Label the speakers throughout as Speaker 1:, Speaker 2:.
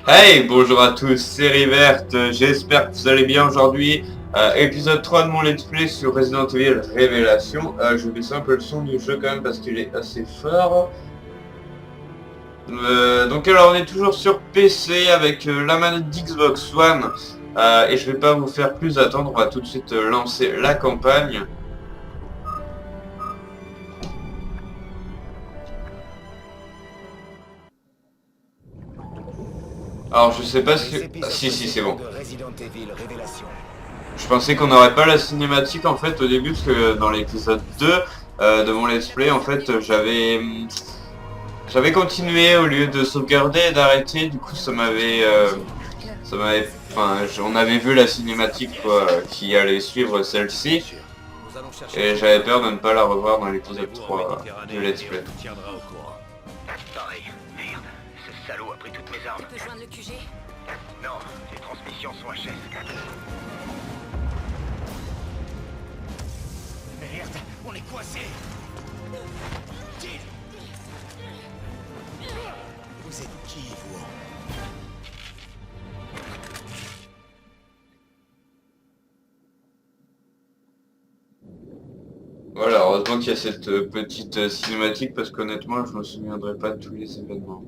Speaker 1: Hey, bonjour à tous, c'est Rivert, j'espère que vous allez bien aujourd'hui. Épisode 3 de mon let's play sur Resident Evil Révélation. Je vais baisser un peu le son du jeu quand même parce qu'il est assez fort. Donc alors on est toujours sur PC avec la manette d'Xbox One. Et je vais pas vous faire plus attendre, on va tout de suite lancer la campagne. Alors je sais pas si... Si c'est bon. Je pensais qu'on n'aurait pas la cinématique en fait au début parce que dans l'épisode 2 de mon let's play en fait j'avais continué au lieu de sauvegarder et d'arrêter, du coup enfin on avait vu la cinématique quoi, qui allait suivre celle-ci et j'avais peur de ne pas la revoir dans l'épisode 3 du let's play.
Speaker 2: Pareil, merde, ce salaud a pris toutes mes armes.
Speaker 3: Tu peux joindre le QG?
Speaker 2: Non, les transmissions sont HS. Merde, on est coincé. Vous êtes qui, vous?
Speaker 1: Voilà, heureusement qu'il y a cette petite cinématique parce qu'honnêtement je me souviendrai pas de tous les événements.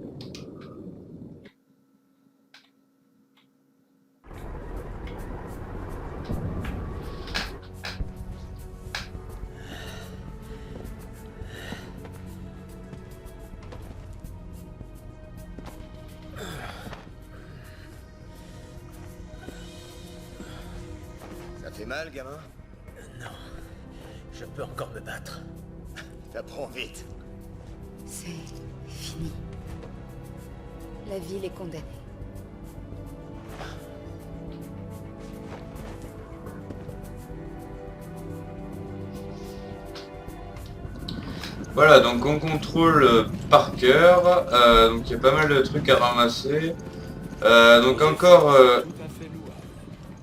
Speaker 2: Ça fait mal, gamin?
Speaker 4: Non, je peux encore me battre.
Speaker 2: T'apprends vite.
Speaker 3: C'est fini. La ville est condamnée.
Speaker 1: Voilà, donc on contrôle Parker, donc il y a pas mal de trucs à ramasser. Donc encore...
Speaker 5: Tout à fait louable.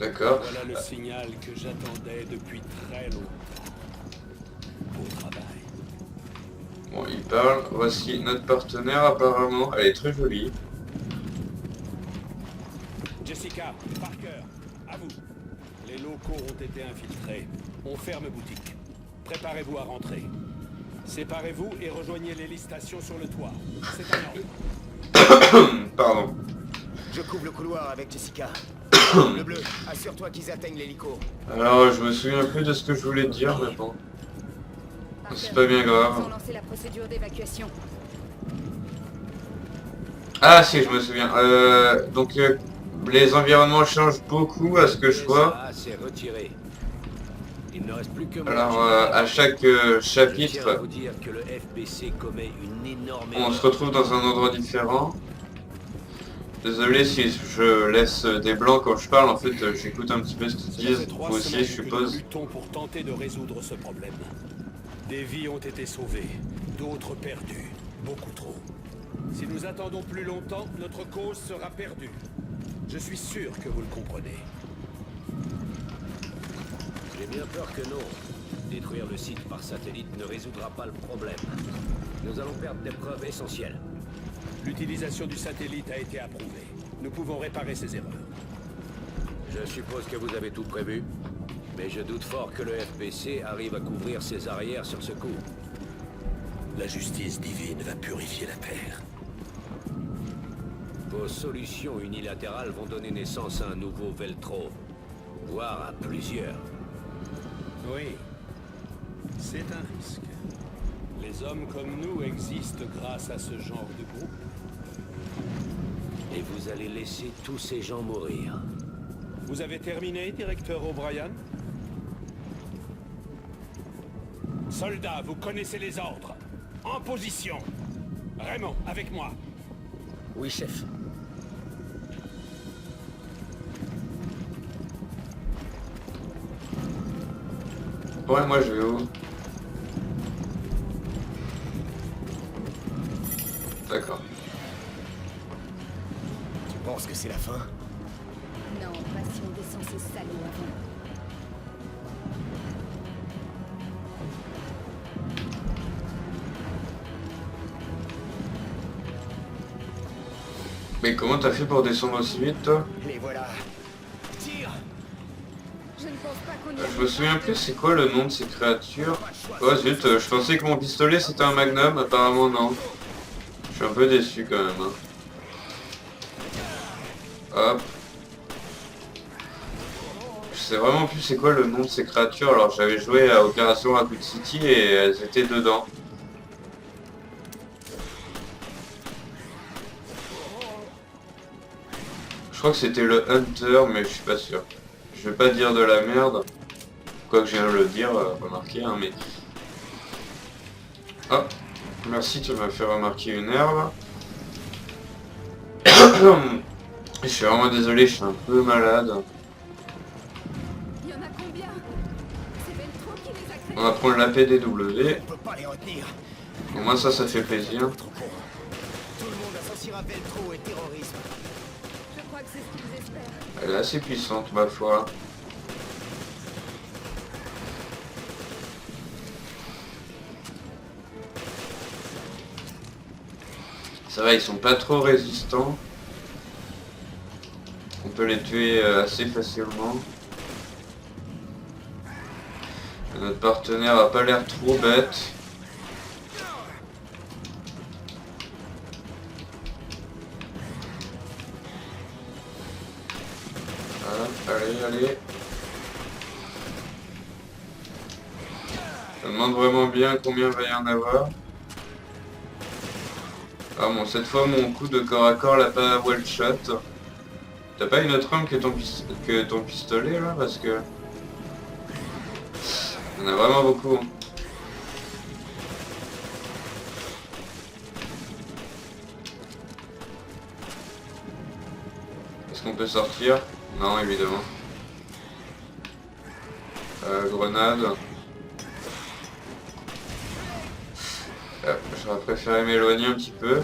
Speaker 1: D'accord.
Speaker 5: Voilà le signal que j'attendais depuis très longtemps. Beau travail.
Speaker 1: Bon, il parle. Voici notre partenaire apparemment. Elle est très jolie.
Speaker 5: Jessica, Parker, à vous. Les locaux ont été infiltrés. On ferme boutique. Préparez-vous à rentrer. Séparez-vous et rejoignez l'hélistation sur le toit. C'est un ordre.
Speaker 1: Pardon.
Speaker 2: Je couvre le couloir avec Jessica. Le bleu, assure-toi qu'ils atteignent l'hélico.
Speaker 1: Alors, je me souviens plus de ce que je voulais dire, mais bon. C'est pas bien grave.
Speaker 3: Ils ont lancé la procédure d'évacuation.
Speaker 1: Ah si, je me souviens. Donc, les environnements changent beaucoup à ce que je vois.
Speaker 4: C'est retiré. Il ne reste plus que moi.
Speaker 1: Alors, à chaque
Speaker 4: Je tiens à
Speaker 1: chapitre,
Speaker 4: vous dire que le FBC commet une énorme
Speaker 1: on se
Speaker 4: erreur.
Speaker 1: retrouve dans un endroit différent. Désolé si je laisse des blancs quand je parle, en fait j'écoute un petit peu ce qu'ils
Speaker 5: Ça
Speaker 1: disent,
Speaker 5: fait 3
Speaker 1: vous aussi
Speaker 5: semaines
Speaker 1: je
Speaker 5: que nous
Speaker 1: suppose.
Speaker 5: luttons pour tenter de résoudre ce problème. Des vies ont été sauvées, d'autres perdues, beaucoup trop. Si nous attendons plus longtemps, notre cause sera perdue. Je suis sûr que vous le comprenez.
Speaker 4: J'ai bien peur que non. Détruire le site par satellite ne résoudra pas le problème. Nous allons perdre des preuves essentielles.
Speaker 5: L'utilisation du satellite a été approuvée. Nous pouvons réparer ces erreurs.
Speaker 4: Je suppose que vous avez tout prévu. Mais je doute fort que le FBC arrive à couvrir ses arrières sur ce coup.
Speaker 5: La justice divine va purifier la Terre.
Speaker 4: Vos solutions unilatérales vont donner naissance à un nouveau Veltro. Voire à plusieurs.
Speaker 5: Oui, c'est un risque. Les hommes comme nous existent grâce à ce genre de groupe.
Speaker 4: Et vous allez laisser tous ces gens mourir.
Speaker 5: Vous avez terminé, directeur O'Brien? Soldats, vous connaissez les ordres. En position. Raymond, avec moi.
Speaker 4: Oui, chef.
Speaker 1: Ouais, moi je vais où? D'accord.
Speaker 2: Tu penses que c'est la fin?
Speaker 3: Non, pas si on descend ces salauds avant.
Speaker 1: Mais comment t'as fait pour descendre aussi vite, toi?
Speaker 2: Les voilà. Tire.
Speaker 3: Je ne pense pas qu'on y
Speaker 1: Je me souviens plus c'est quoi le nom de ces créatures. Oh zut, je pensais que mon pistolet c'était un magnum, apparemment non. Je suis un peu déçu quand même. Hein. Hop. Je sais vraiment plus c'est quoi le nom de ces créatures. Alors j'avais joué à Opération Raccoon City et elles étaient dedans. Je crois que c'était le Hunter, mais je suis pas sûr. Je vais pas dire de la merde. Quoique je viens de le dire, remarquez, hein, mais... Hop, merci, tu m'as fait remarquer une herbe. Je suis vraiment désolé, je suis un peu malade.
Speaker 3: Il y en a combien? C'est Veltro qui les a créés.
Speaker 1: On va prendre la PDW.
Speaker 2: On peut pas les retenir.
Speaker 1: Au moins ça fait plaisir.
Speaker 2: Trop con. Tout le monde associera Veltro et terrorisme.
Speaker 3: Je crois que c'est ce qu'ils espèrent.
Speaker 1: Elle est assez puissante, ma foi. Ça va, ils sont pas trop résistants. On peut les tuer assez facilement. Notre partenaire a pas l'air trop bête. Voilà, allez. Je me demande vraiment bien combien il va y en avoir. Ah bon, cette fois mon coup de corps à corps l'a pas well shot. T'as pas une autre arme que ton pistolet là? Parce que... On a vraiment beaucoup. Est-ce qu'on peut sortir? Non, évidemment. Grenade. J'aurais préféré m'éloigner un petit peu.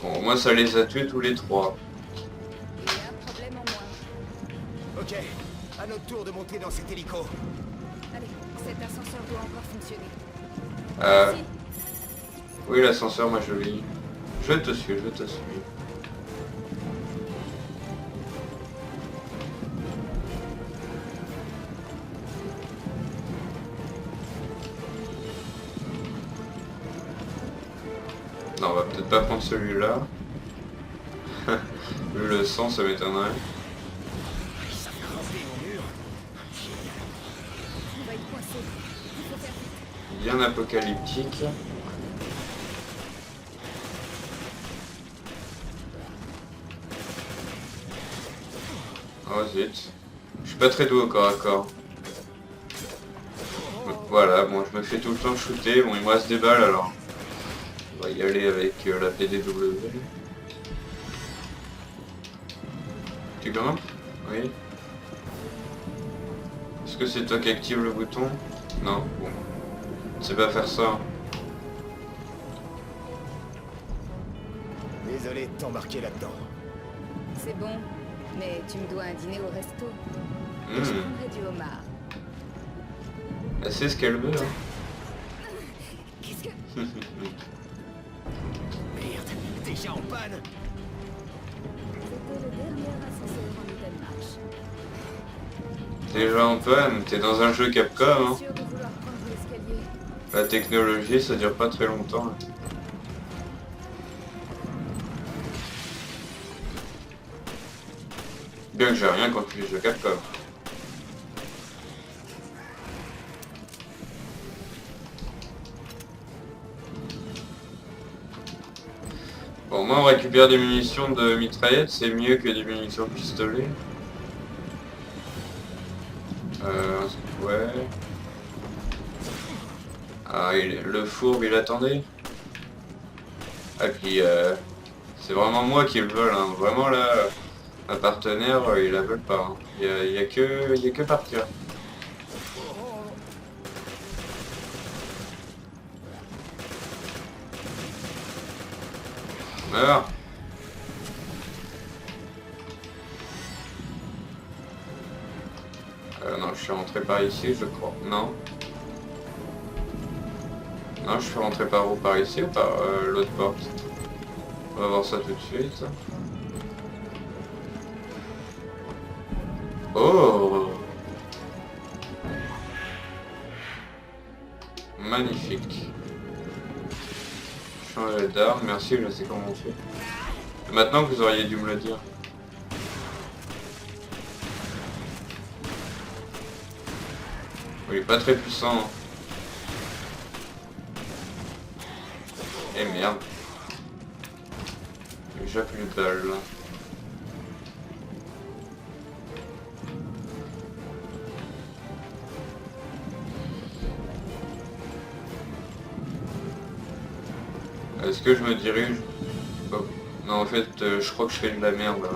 Speaker 1: Bon, moi ça les a tués tous les trois.
Speaker 3: Il y a un problème en moins.
Speaker 2: Ok, à notre tour de monter dans cet hélico.
Speaker 3: Allez, cet ascenseur doit encore fonctionner.
Speaker 1: Euh,
Speaker 3: Si,
Speaker 1: oui, l'ascenseur, moi je lis. Je te suis. Non, on va peut-être pas prendre celui-là. Vu le sang, ça m'étonnerait.
Speaker 2: Ça fait grimper mon mur.
Speaker 3: on va être coincé. Il faut faire vite.
Speaker 1: Bien apocalyptique. Oh zut. Je suis pas très doué au corps à corps. Voilà, bon, je me fais tout le temps shooter. Bon, il me reste des balles alors. On va y aller avec la PDW. Tu grimpes? Oui. Est-ce que c'est toi qui active le bouton? Non, bon. Tu sais pas faire ça.
Speaker 2: Désolé de t'embarquer là-dedans.
Speaker 3: C'est bon, mais tu me dois un dîner au resto. Je prendrai du homard.
Speaker 1: Elle sait ce qu'elle veut, hein.
Speaker 3: Qu'est-ce que...
Speaker 2: Merde, déjà en panne.
Speaker 3: C'était le dernier ascenseur en nouvelle marche.
Speaker 1: Déjà Antoine, t'es dans un jeu Capcom, hein.
Speaker 3: Sûr de vouloir prendre l'escalier.
Speaker 1: La technologie, ça dure pas très longtemps. Hein. Bien que j'ai rien contre les jeux Capcom. Bon, moi on récupère des munitions de mitraillette, c'est mieux que des munitions de pistolet. Ouais. Ah, le fourbe, il attendait. Ah, puis c'est vraiment moi qui le vole, hein. Vraiment là, ma partenaire, il la vole pas. Hein. Il y a que partir. Meurs. Non, je suis rentré par ici, je crois. Non. Non, je suis rentré par où? Par ici ou par l'autre porte? On va voir ça tout de suite. Oh! Magnifique. Changer d'arme, merci, je sais comment on fait. Maintenant que vous auriez dû me le dire. Oui, pas très puissant. Et merde. Déjà plus de balles là. Est-ce que je me dirige? Oh. Non, en fait, je crois que je fais de la merde là.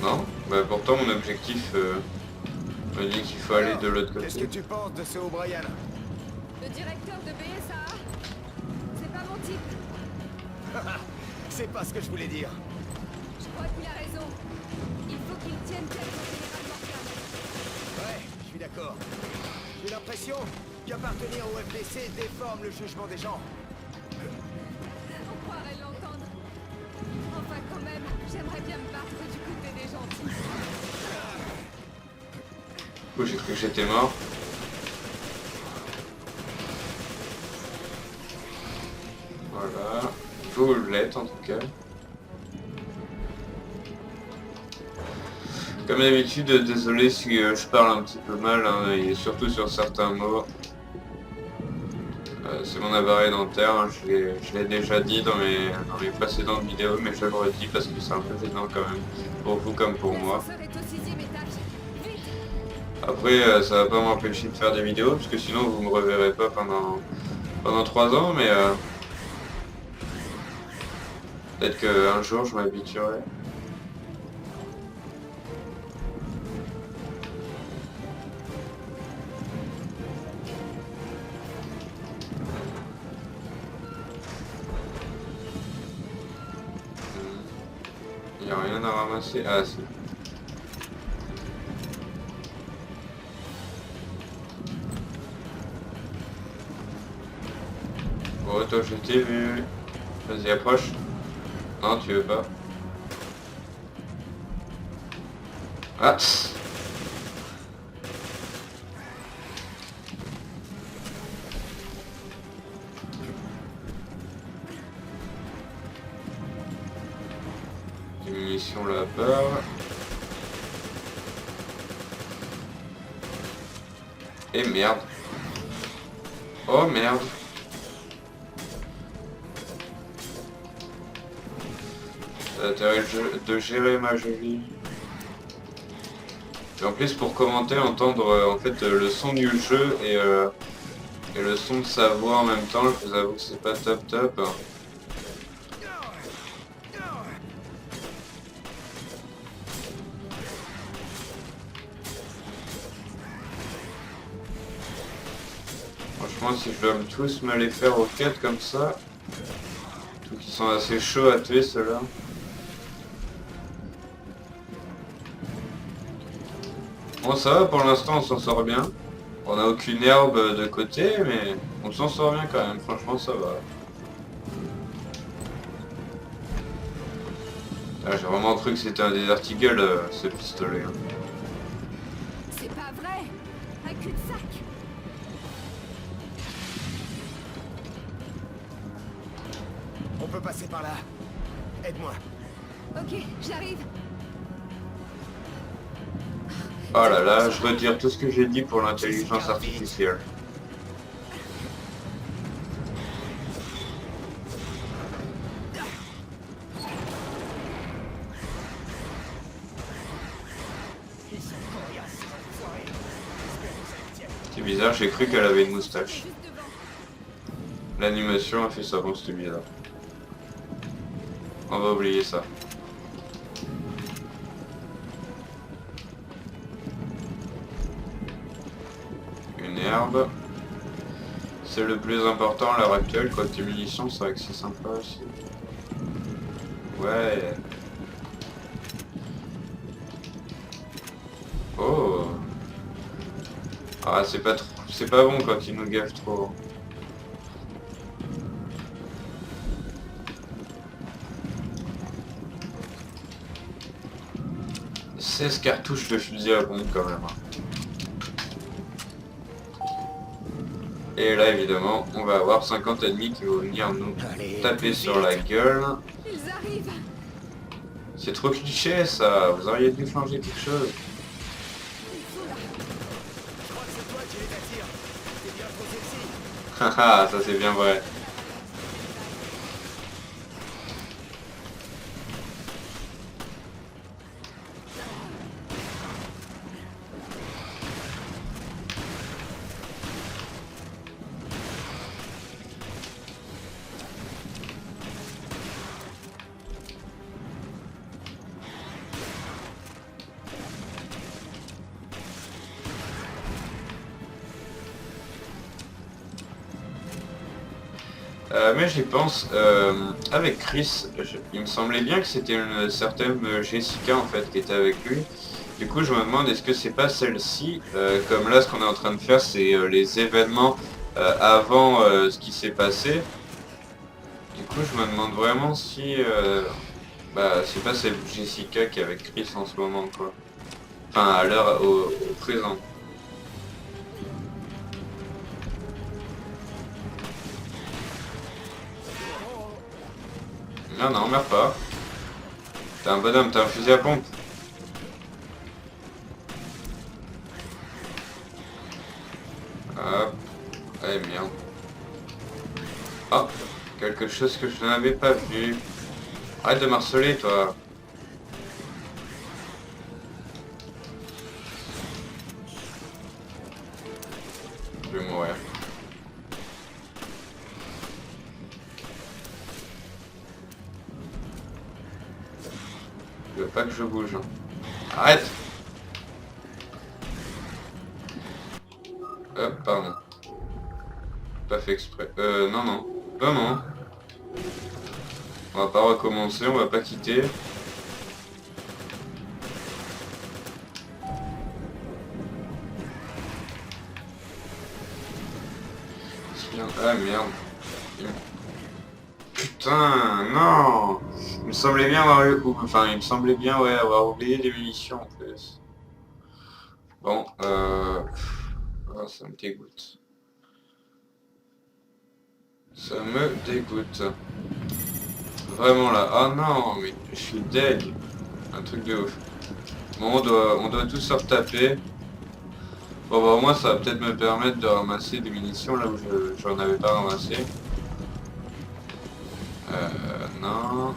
Speaker 1: Non? Bah pourtant mon objectif me dit qu'il faut aller de l'autre côté.
Speaker 2: Qu'est-ce que tu penses de ce O'Brien?
Speaker 3: Le directeur de BSA, c'est pas mon type.
Speaker 2: C'est pas ce que je voulais dire.
Speaker 3: Je crois qu'il a raison. Il faut qu'il tienne tête au général Morgan.
Speaker 2: Ouais, je suis d'accord. J'ai l'impression qu'appartenir au FBC déforme le jugement des gens.
Speaker 3: On croirait l'entendre. Enfin, quand même, j'aimerais bien me battre du côté des gentils.
Speaker 1: Oh, j'ai cru que j'étais mort. Voilà. Vous l'êtes en tout cas. Comme d'habitude, désolé si je parle un petit peu mal, hein, et surtout sur certains mots. C'est mon appareil dentaire, hein, je l'ai déjà dit dans mes précédentes vidéos, mais je le redis parce que c'est un peu gênant quand même, pour vous comme pour moi.
Speaker 3: L'ascenseur est au 6e étage. Vite!
Speaker 1: Après, ça va pas m'empêcher de faire des vidéos, parce que sinon vous me reverrez pas pendant 3 ans, mais peut-être qu'un jour je m'habituerai. Il n'y a rien à ramasser. Ah si. Oh toi je t'ai vu. Vas-y approche. Non tu veux pas. Ah. Des munitions là-bas. Et merde. Oh merde. Ça a intérêt de gérer ma jolie. Et en plus pour commenter, entendre en fait le son du jeu et le son de sa voix en même temps, je vous avoue que c'est pas top top. Franchement, si je dois tous me les faire au 4 comme ça, tout qui sont assez chauds à tuer ceux-là. Bon, ça va pour l'instant, on s'en sort bien. On n'a aucune herbe de côté, mais on s'en sort bien quand même. Franchement, ça va. Ah, j'ai vraiment cru que c'était un Desert Eagle, ce pistolet. Hein.
Speaker 3: C'est pas vrai! Un cul-de-sac!
Speaker 2: On peut passer par là. Aide-moi.
Speaker 3: Ok, j'arrive.
Speaker 1: Oh là là, je retire tout ce que j'ai dit pour l'intelligence artificielle. C'est bizarre, j'ai cru qu'elle avait une moustache.
Speaker 3: Juste devant.
Speaker 1: L'animation a fait ça, bon c'était bizarre. On va oublier ça. Une herbe. C'est le plus important à l'heure actuelle, côté munitions, c'est vrai que c'est sympa aussi. Ouais. Oh. Ah c'est pas bon quand ils nous gavent trop. 16 cartouches de fusil à pompe quand même. Et là évidemment on va avoir 50 ennemis qui vont venir nous
Speaker 2: Allez,
Speaker 1: taper
Speaker 2: plus
Speaker 1: sur
Speaker 2: vite.
Speaker 1: la gueule.
Speaker 3: Ils arrivent.
Speaker 1: C'est trop cliché ça, vous auriez dû changer quelque chose.
Speaker 3: Ils sont là.
Speaker 2: Je crois que c'est toi qui les attire. T'es bien trop sexy.
Speaker 1: Haha, ça c'est bien vrai. Mais j'y pense, avec Chris, il me semblait bien que c'était une certaine Jessica en fait qui était avec lui. Du coup je me demande est-ce que c'est pas celle-ci, comme là ce qu'on est en train de faire c'est les événements avant ce qui s'est passé. Du coup je me demande vraiment si c'est pas cette Jessica qui est avec Chris en ce moment quoi. Enfin à l'heure au présent. Non, non, meurs pas. T'es un bonhomme, t'as un fusil à pompe. Hop. Allez, merde. Hop. Quelque chose que je n'avais pas vu. Arrête de m'harceler, toi. Je vais mourir. Je veux pas que je bouge. Arrête! Hop, pardon. Pas fait exprès. Non, non. Non, non. On va pas recommencer, on va pas quitter. Ah merde. Putain, non! Il me semblait bien avoir eu... Enfin, il me semblait bien, ouais, avoir oublié les munitions, en plus. Bon, oh, ça me dégoûte. Ça me dégoûte. Vraiment, là. Ah non, mais je suis deg. Un truc de ouf. Bon, on doit tous se retaper. Bon, bah, au moins, ça va peut-être me permettre de ramasser des munitions, là où j'en avais pas ramassé. Non...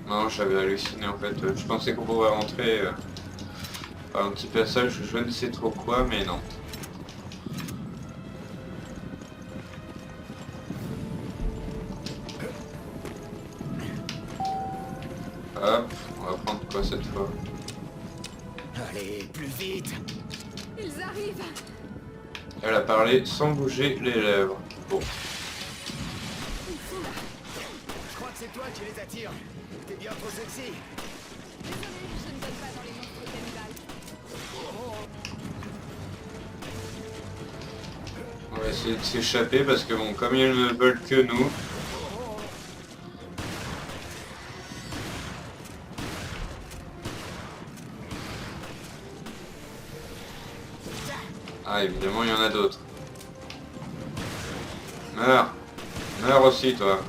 Speaker 1: Non, j'avais halluciné en fait. Je pensais qu'on pouvait rentrer par un petit passage, je ne sais trop quoi, mais non. Hop, on va prendre quoi cette fois?
Speaker 2: Allez, plus vite.
Speaker 3: Ils arrivent.
Speaker 1: Elle a parlé sans bouger les lèvres. Bon.
Speaker 3: Ils sont là.
Speaker 2: Je crois que c'est toi qui les attire. T'es bien trop sexy.
Speaker 3: Désolé, je ne donne pas dans les monstres cannibales.
Speaker 1: On va essayer de s'échapper parce que bon, comme ils ne veulent que nous... Ah, évidemment, il y en a d'autres. Meurs! Meurs aussi, toi!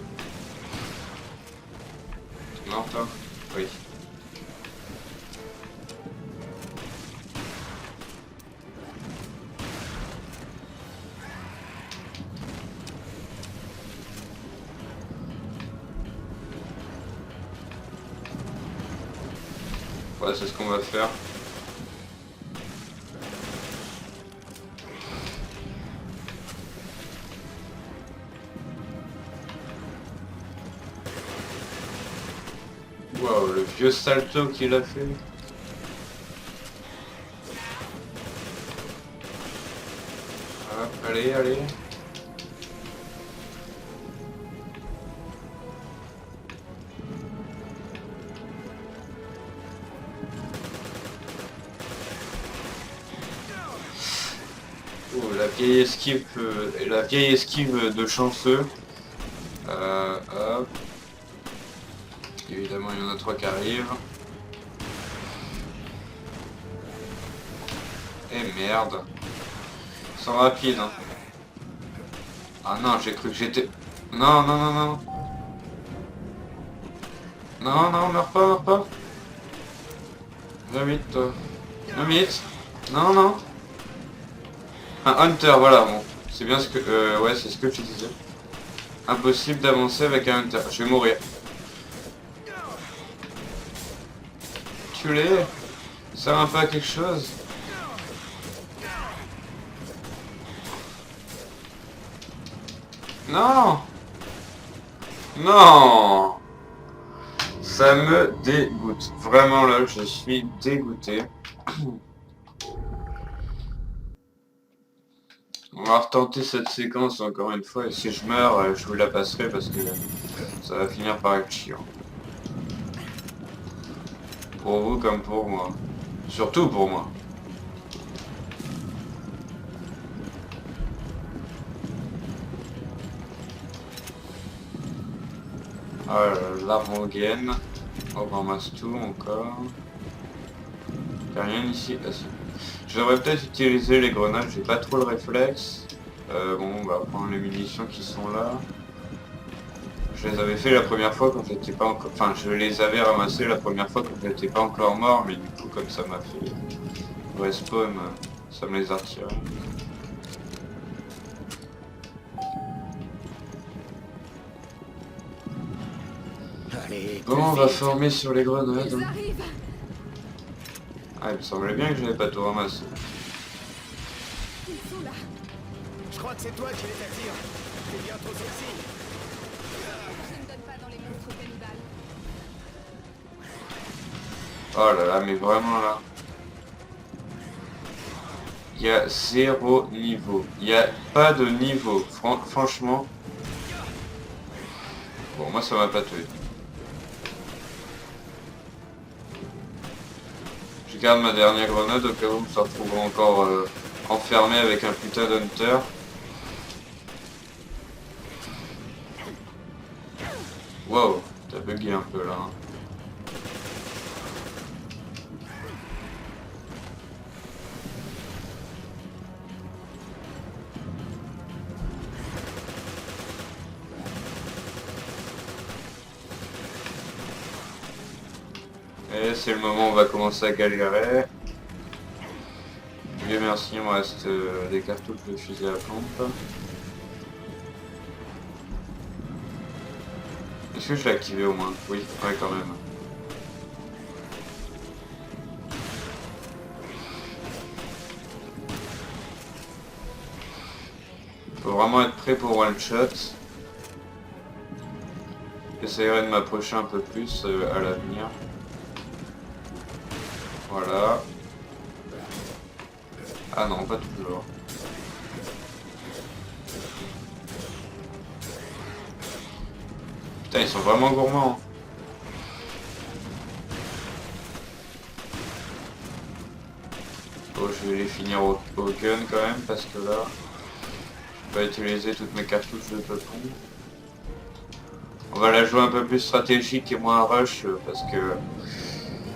Speaker 1: Tu es mort, toi? Oui. Ouais, c'est ce qu'on va faire. Wow, le vieux salto qu'il a fait. Hop, allez, allez. Oh, la vieille esquive de chanceux. Hop. Évidemment, il y en a 3 qui arrivent. Et merde. Ils sont rapides, hein. Ah non, j'ai cru que j'étais... Non, non, non, non. Non, non, meurs pas, meurs pas. Viens vite, toi. Viens vite. Non, non. Un hunter, voilà, bon. C'est bien ce que... ouais, c'est ce que je disais. Impossible d'avancer avec un hunter. Je vais mourir. Tue-les. Ça sert un peu à quelque chose. Non. Non. Ça me dégoûte. Vraiment là, je suis dégoûté. On va retenter cette séquence encore une fois et si je meurs, je vous la passerai parce que ça va finir par être chiant. Pour vous comme pour moi. Surtout pour moi. La rengaine. On ramasse tout encore. Y'a rien ici. Ah, si. Je devrais peut-être utiliser les grenades, j'ai pas trop le réflexe. Bon, on va prendre les munitions qui sont là. Je les avais fait la première fois quand j'étais pas encore... Enfin, je les avais ramassés la première fois quand j'étais pas encore mort, mais du coup, comme ça m'a fait respawn, ça me les a retirés.
Speaker 2: Allez,
Speaker 1: Bon, on
Speaker 2: plus
Speaker 1: va
Speaker 2: vite.
Speaker 1: former sur les
Speaker 3: Ils
Speaker 1: grenades.
Speaker 3: arrivent.
Speaker 1: Ah, il me semblait bien que j'avais pas tout ramassé.
Speaker 3: Ils sont là.
Speaker 2: Je crois que c'est toi qui les attire. T'es bien trop sexy.
Speaker 3: Je ne donne pas dans les monstres cannibales.
Speaker 1: Oh là là, mais vraiment là. Il y a 0 niveau. Il n'y a pas de niveau. Franchement. Bon, moi ça m'a pas tué. Je garde ma dernière grenade au cas où on se retrouvera encore enfermé avec un putain d'hunter. Wow, t'as bugué un peu là. Hein. Et c'est le moment où on va commencer à galérer. Dieu merci, il me reste des cartouches de fusil à pompe. Est-ce que je l'ai activé au moins? Oui, ouais quand même. Faut vraiment être prêt pour one shot. J'essaierai de m'approcher un peu plus à l'avenir. Voilà. Ah non, pas toujours. Putain, ils sont vraiment gourmands. Bon, je vais les finir au gun quand même, parce que là, je vais utiliser toutes mes cartouches de peupon. On va la jouer un peu plus stratégique et moins rush, parce que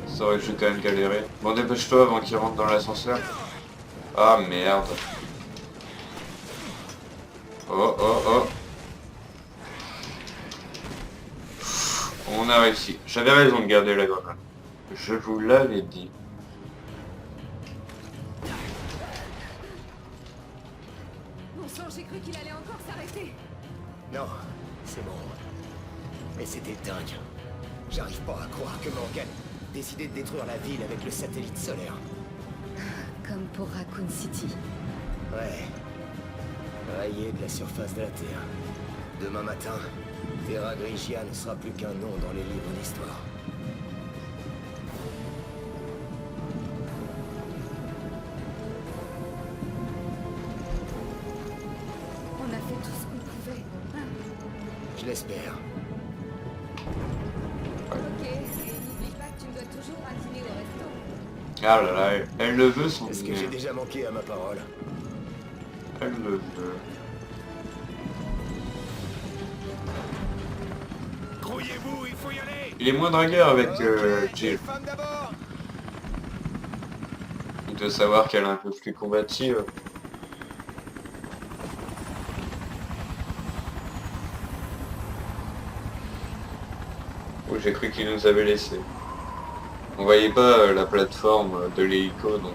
Speaker 1: c'est vrai que je vais quand même galérer. Bon, dépêche-toi avant qu'il rentre dans l'ascenseur. Ah merde. Oh oh oh. On a réussi. J'avais raison de garder la grenade. Je vous l'avais dit.
Speaker 3: Bon sang, j'ai cru qu'il allait encore s'arrêter.
Speaker 2: Non, c'est bon. Mais c'était dingue. J'arrive pas à croire que Morgan décidait de détruire la ville avec le satellite solaire.
Speaker 3: Comme pour Raccoon City.
Speaker 2: Ouais. Rayé de la surface de la Terre. Demain matin, Terra Grigia ne sera plus qu'un nom dans les livres d'histoire.
Speaker 3: On a fait tout ce qu'on pouvait.
Speaker 2: Je l'espère.
Speaker 3: Ok, et n'oublie pas que tu me dois toujours un dîner au resto.
Speaker 1: Ah là là, elle le veut son
Speaker 2: Est-ce que
Speaker 1: dîner.
Speaker 2: j'ai déjà manqué à ma parole?
Speaker 1: Elle le veut.
Speaker 2: Grouille
Speaker 5: Habillez-vous, il faut y aller.
Speaker 1: Il est moins dragueur avec
Speaker 2: Ok,
Speaker 1: Jill.
Speaker 2: les femmes d'abord.
Speaker 1: Il doit savoir qu'elle est un peu plus combative. Oh, j'ai cru qu'il nous avait laissé. On voyait pas la plateforme de l'hélico, donc...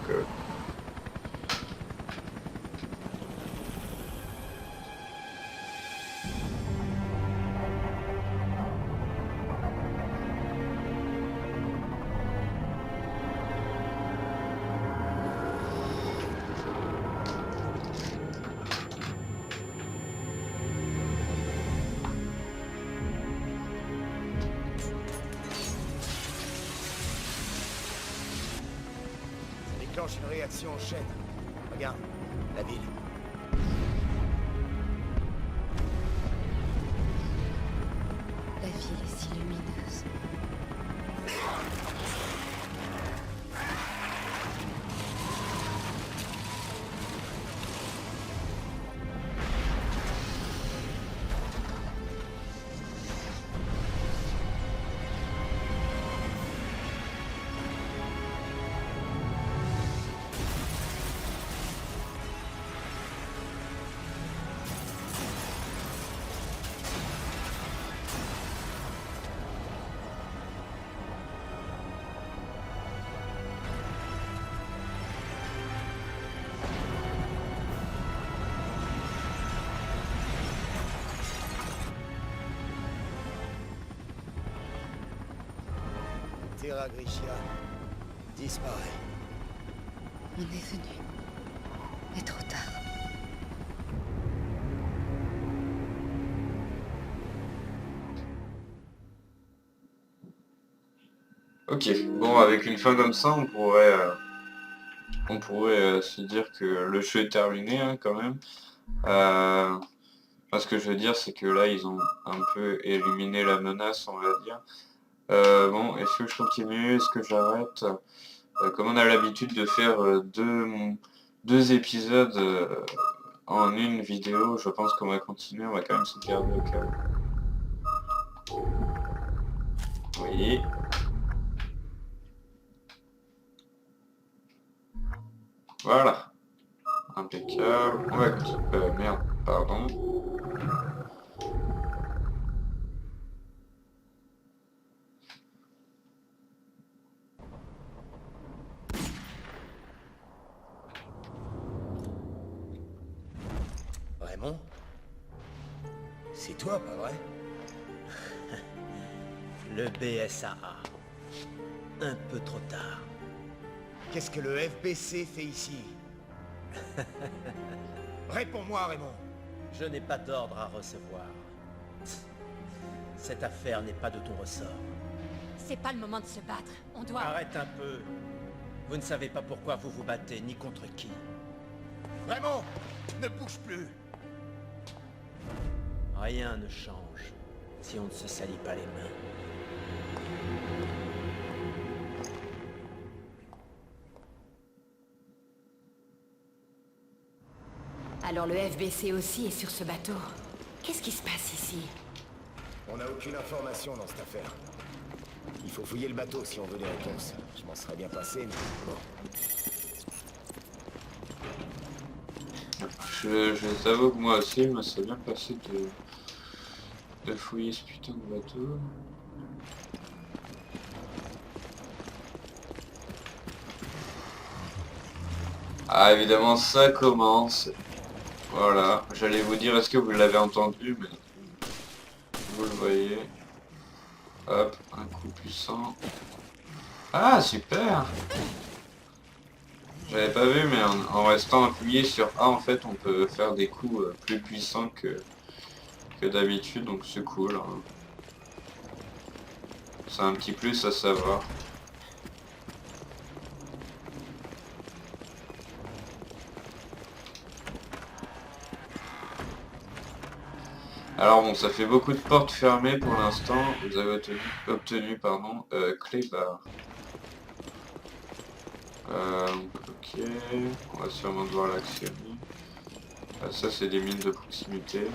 Speaker 2: Ça déclenche une réaction en chaîne. Regarde, la ville.
Speaker 3: La ville est si lumineuse.
Speaker 2: Terra Grigia disparaît.
Speaker 3: On est venu. Mais trop tard.
Speaker 1: Ok, bon, avec une fin comme ça, on pourrait se dire que le jeu est terminé, hein, quand même. Ce que je veux dire, c'est que là, ils ont un peu éliminé la menace, on va dire. Bon, est-ce que je continue? Est-ce que j'arrête? Comme on a l'habitude de faire deux épisodes en une vidéo, je pense qu'on va continuer, on va quand même se garder au cas où. Oui. Voilà. Impeccable. On va continuer. Merde, pardon.
Speaker 2: Raymond? C'est toi, pas vrai?
Speaker 6: Le BSAA. Un peu trop tard.
Speaker 2: Qu'est-ce que le FBC fait ici? Réponds-moi, Raymond.
Speaker 6: Je n'ai pas d'ordre à recevoir. Cette affaire n'est pas de ton ressort.
Speaker 3: C'est pas le moment de se battre. On doit...
Speaker 6: Arrête un peu. Vous ne savez pas pourquoi vous vous battez, ni contre qui.
Speaker 2: Raymond, ne bouge plus.
Speaker 6: Rien ne change si on ne se salit pas les mains.
Speaker 3: Alors le FBC aussi est sur ce bateau. Qu'est-ce qui se passe ici?
Speaker 2: On n'a aucune information dans cette affaire. Il faut fouiller le bateau si on veut des réponses. Je m'en serais bien passé, mais bon.
Speaker 1: Je t'avoue que moi aussi, il m'a c'est bien passé de fouiller ce putain de bateau. Ah, évidemment, ça commence. Voilà, j'allais vous dire, est-ce que vous l'avez entendu, mais vous le voyez. Hop, un coup puissant. Ah, super! J'avais pas vu, mais en restant appuyé sur A, en fait, on peut faire des coups plus puissants que d'habitude, donc c'est cool. Hein. C'est un petit plus à savoir. Alors bon, ça fait beaucoup de portes fermées pour l'instant. Vous avez obtenu clé barre. Ok, on va sûrement devoir l'actionner. Ça c'est des mines de proximité.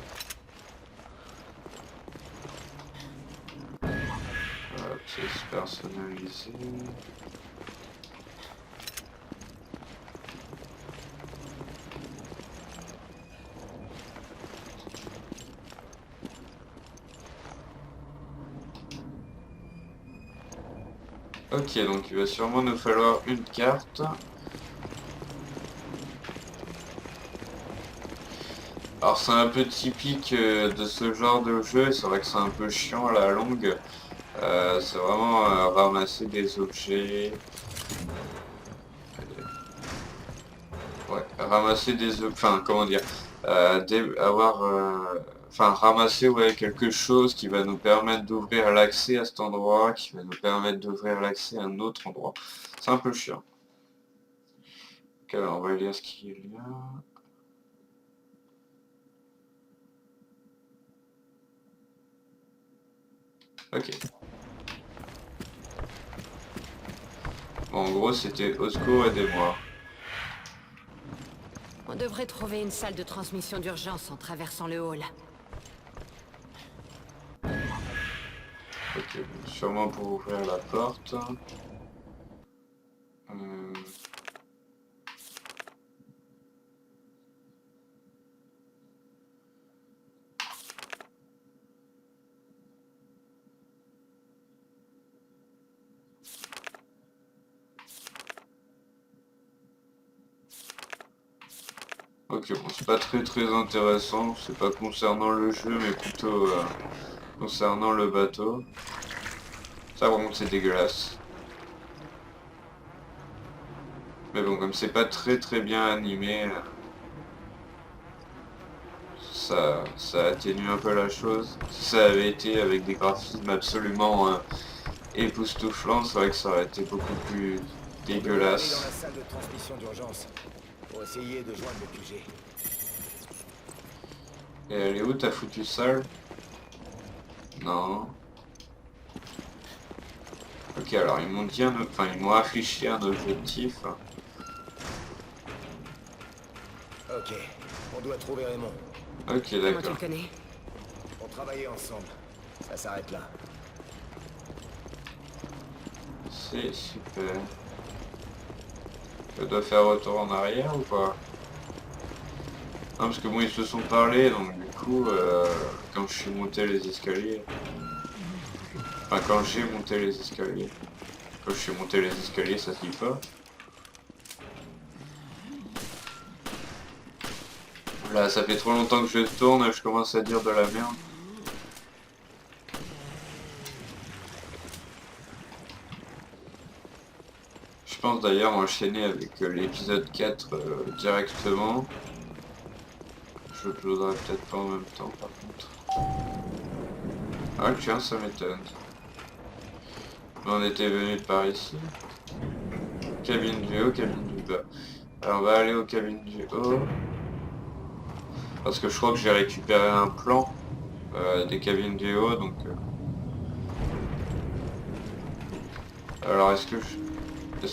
Speaker 1: personnalisé. Ok, donc il va sûrement nous falloir une carte. Alors c'est un peu typique de ce genre de jeu, c'est vrai que c'est un peu chiant à la longue. C'est vraiment ramasser des objets. Ouais, ramasser des objets. Enfin, comment dire, enfin, ramasser ouais, quelque chose qui va nous permettre d'ouvrir l'accès à cet endroit, qui va nous permettre d'ouvrir l'accès à un autre endroit. C'est un peu chiant. Ok, alors on va lire ce qu'il y a. Ok. Bon, en gros, c'était au secours, aidez-moi.
Speaker 7: On devrait trouver une salle de transmission d'urgence en traversant le hall.
Speaker 1: Ok, sûrement pour ouvrir la porte. Ok, bon, c'est pas très intéressant, c'est pas concernant le jeu, mais plutôt concernant le bateau. Ça, par contre, c'est dégueulasse. Mais bon, comme c'est pas très bien animé, ça atténue un peu la chose. Si ça avait été avec des graphismes absolument époustouflants, c'est vrai que ça aurait été beaucoup plus
Speaker 2: On devrait aller dans
Speaker 1: dégueulasse.
Speaker 2: la salle de transmission d'urgence pour essayer de joindre le QG.
Speaker 1: Et elle est où ta foutue salle? Non. Ok, alors ils m'ont dit enfin ils m'ont affiché un objectif.
Speaker 2: Ok, on doit trouver Raymond.
Speaker 1: Ok,
Speaker 7: Comment tu
Speaker 1: d'accord.
Speaker 7: le connais?
Speaker 2: On travaillait ensemble. Ça s'arrête là.
Speaker 1: C'est super. Je dois faire retour en arrière ou pas? Non, parce que bon, ils se sont parlé, donc du coup, quand je suis monté les escaliers... Enfin, quand j'ai monté les escaliers... Quand je suis monté les escaliers, ça se dit pas. Là, ça fait trop longtemps que je tourne, je commence à dire de la merde. Je pense d'ailleurs enchaîner avec l'épisode 4 directement. Je uploaderai peut-être pas en même temps par contre. Ah tiens, ça m'étonne. On était venu de par ici. Cabine du haut, cabine du bas. Alors on va aller aux cabines du haut. Parce que je crois que j'ai récupéré un plan des cabines du haut, donc... Alors est-ce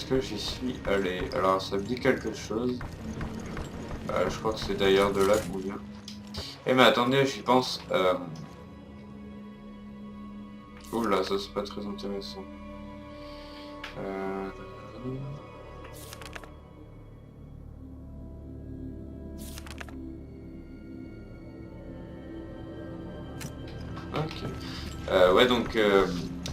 Speaker 1: que j'y suis allé? Alors ça me dit quelque chose. Je crois que c'est d'ailleurs de là qu'on vient. Eh mais attendez, j'y pense. Oula, ça c'est pas très intéressant. Ok. Ouais donc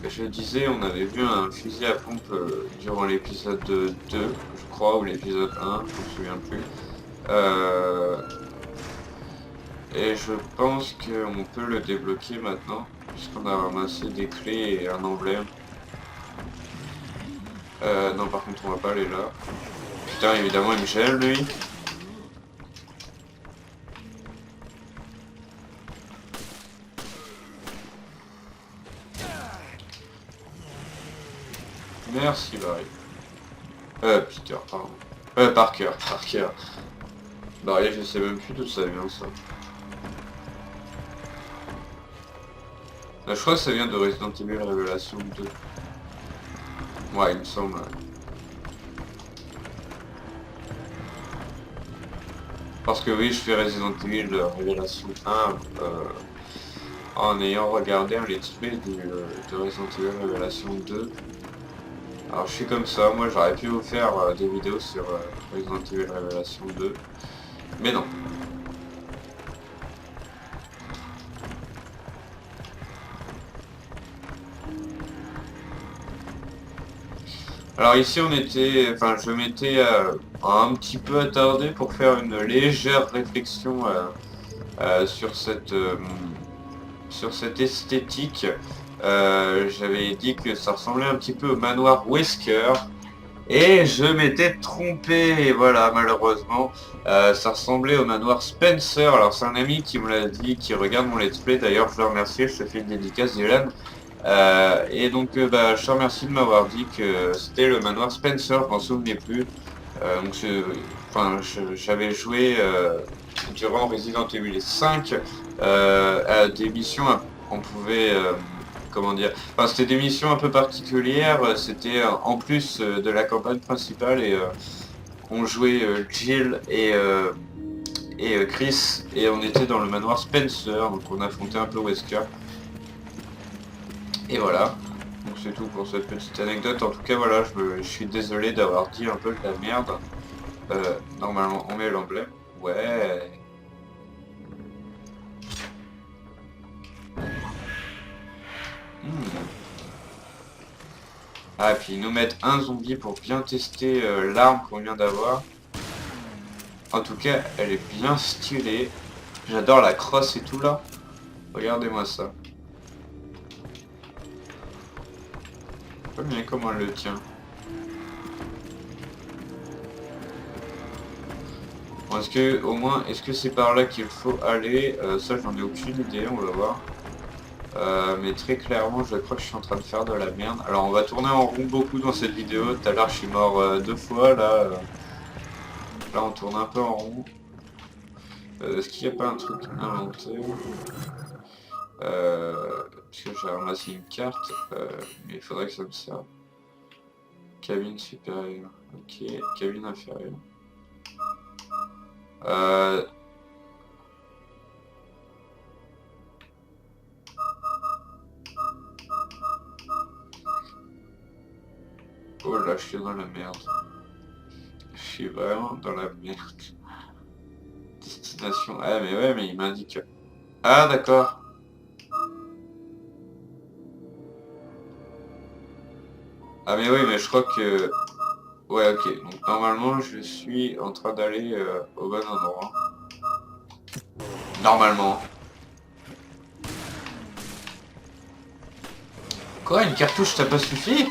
Speaker 1: je disais, on avait vu un fusil à pompe durant l'épisode 2, je crois, ou l'épisode 1, je me souviens plus. Et je pense qu'on peut le débloquer maintenant, puisqu'on a ramassé des clés et un emblème. Non, par contre, on va pas aller là. Putain, évidemment, il me gêne, lui. Merci, Barry. Peter, pardon. Parker. Barry, je sais même plus d'où ça vient, ça. Je crois que ça vient de Resident Evil Révélation 2. Ouais, il me semble. Parce que oui, je fais Resident Evil Révélation 1 en ayant regardé un let's play de Resident Evil Révélation 2. Alors je suis comme ça, moi j'aurais pu vous faire des vidéos sur Resident Evil Révélation 2, mais non. Alors ici on était, enfin je m'étais un petit peu attardé pour faire une légère réflexion sur cette esthétique. J'avais dit que ça ressemblait un petit peu au manoir Wesker et je m'étais trompé, et voilà, malheureusement ça ressemblait au manoir Spencer. Alors c'est un ami qui me l'a dit, qui regarde mon let's play, d'ailleurs je le remercie, je te fais une dédicace Dylan. Et donc bah, je te remercie de m'avoir dit que c'était le manoir Spencer, je m'en souvenais plus. Donc j'avais joué durant Resident Evil 5 à des missions, on pouvait, comment dire, enfin c'était des missions un peu particulières, c'était en plus de la campagne principale et on jouait Jill et Chris et on était dans le manoir Spencer, donc on affrontait un peu Wesker. Et voilà, donc c'est tout pour cette petite anecdote. En tout cas voilà, je suis désolé d'avoir dit un peu de la merde. Normalement on met l'emblème. Ouais. Ah, et puis ils nous mettent un zombie pour bien tester l'arme qu'on vient d'avoir. En tout cas, elle est bien stylée. J'adore la crosse et tout là. Regardez-moi ça. Pas bien comment elle le tient. Bon, est-ce que au moins, est-ce que c'est par là qu'il faut aller? Ça j'en ai aucune idée, on va voir. Mais très clairement je crois que je suis en train de faire de la merde. Alors on va tourner en rond beaucoup dans cette vidéo. Tout à l'heure je suis mort 2 fois là. Là on tourne un peu en rond. Est-ce qu'il n'y a pas un truc inventé? Parce que j'ai ramassé une carte, mais il faudrait que ça me serve. Cabine supérieure, ok, cabine inférieure. Oh là, je suis dans la merde. Je suis vraiment dans la merde. Destination, ah mais ouais, mais il m'indique... Ah d'accord. Ah mais oui, mais je crois que... Ouais, ok. Donc normalement, je suis en train d'aller au bon endroit. Normalement. Quoi, une cartouche, ça pas suffi?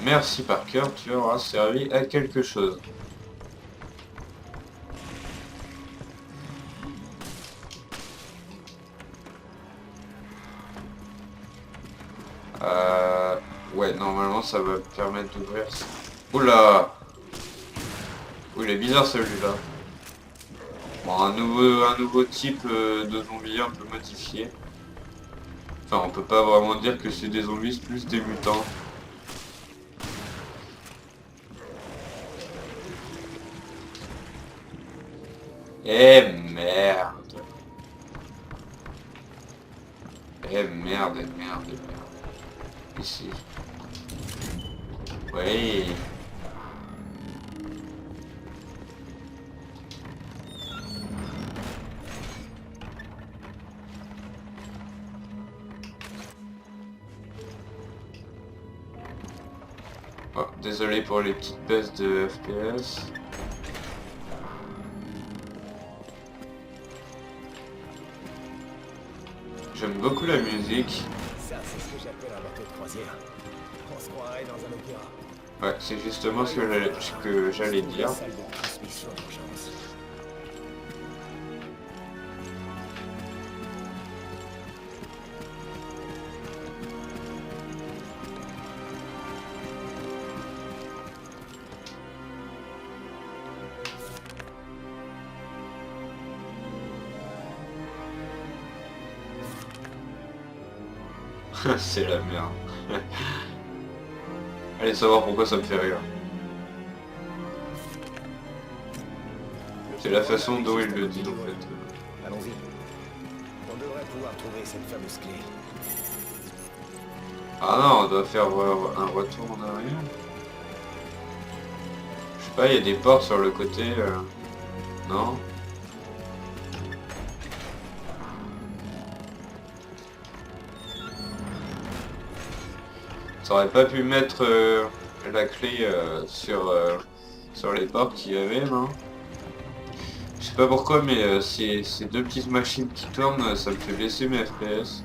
Speaker 1: Merci Parker, tu auras servi à quelque chose. Ouais, normalement ça va me permettre d'ouvrir ça. Oula! Oui, il est bizarre celui-là. Bon, un nouveau type de zombie un peu modifié. Enfin, on peut pas vraiment dire que c'est des zombies, c'est plus des mutants. Eh merde! Eh merde, eh merde, eh merde. Ici. Oui. Oh, désolé pour les petites baisses de FPS. J'aime beaucoup la musique.
Speaker 2: Ça, c'est ce que j'appelle un bateau de croisière. On se croirait dans un opéra.
Speaker 1: Ouais, c'est justement ce que j'allais dire.
Speaker 2: Salle de transmission d'urgence.
Speaker 1: C'est la merde. Allez savoir pourquoi ça me fait rire. C'est la façon dont il le dit en fait.
Speaker 2: Allons-y. devrait pouvoir trouver cette fameuse clé.
Speaker 1: Ah non, on doit faire un retour en arrière. Je sais pas, il y a des portes sur le côté. Non. Ça aurait pas pu mettre la clé sur les portes qu'il y avait, non? Je sais pas pourquoi, mais ces deux petites machines qui tournent, ça me fait baisser mes FPS.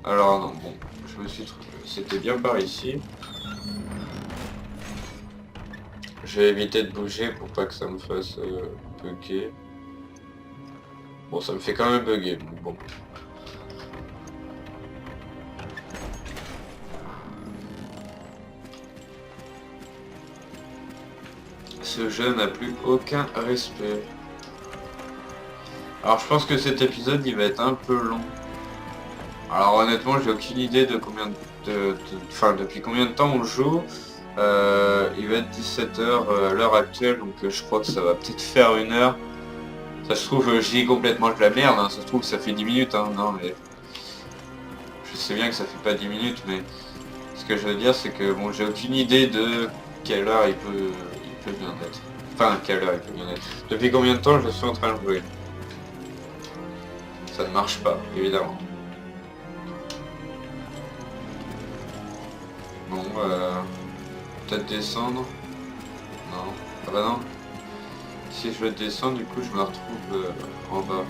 Speaker 1: Alors non, bon, je me suis trouvé. C'était bien par ici. Je vais éviter de bouger pour pas que ça me fasse bugger. Bon, ça me fait quand même bugger, mais bon. Ce jeu n'a plus aucun respect. Alors je pense que cet épisode il va être un peu long. Alors honnêtement j'ai aucune idée de combien enfin depuis combien de temps on joue. Il va être 17h à l'heure actuelle, donc je crois que ça va peut-être faire 1 heure. Ça se trouve je dis complètement de la merde, hein. Ça se trouve ça fait 10 minutes, hein. Non mais je sais bien que ça fait pas 10 minutes, mais ce que je veux dire c'est que bon j'ai aucune idée de quelle heure il peut bien être. Enfin, quelle heure il peut bien être. Depuis combien de temps je suis en train de jouer? Ça ne marche pas, évidemment. Bon, peut-être descendre. Non. Ah bah non. Si je veux descendre, du coup, je me retrouve en bas.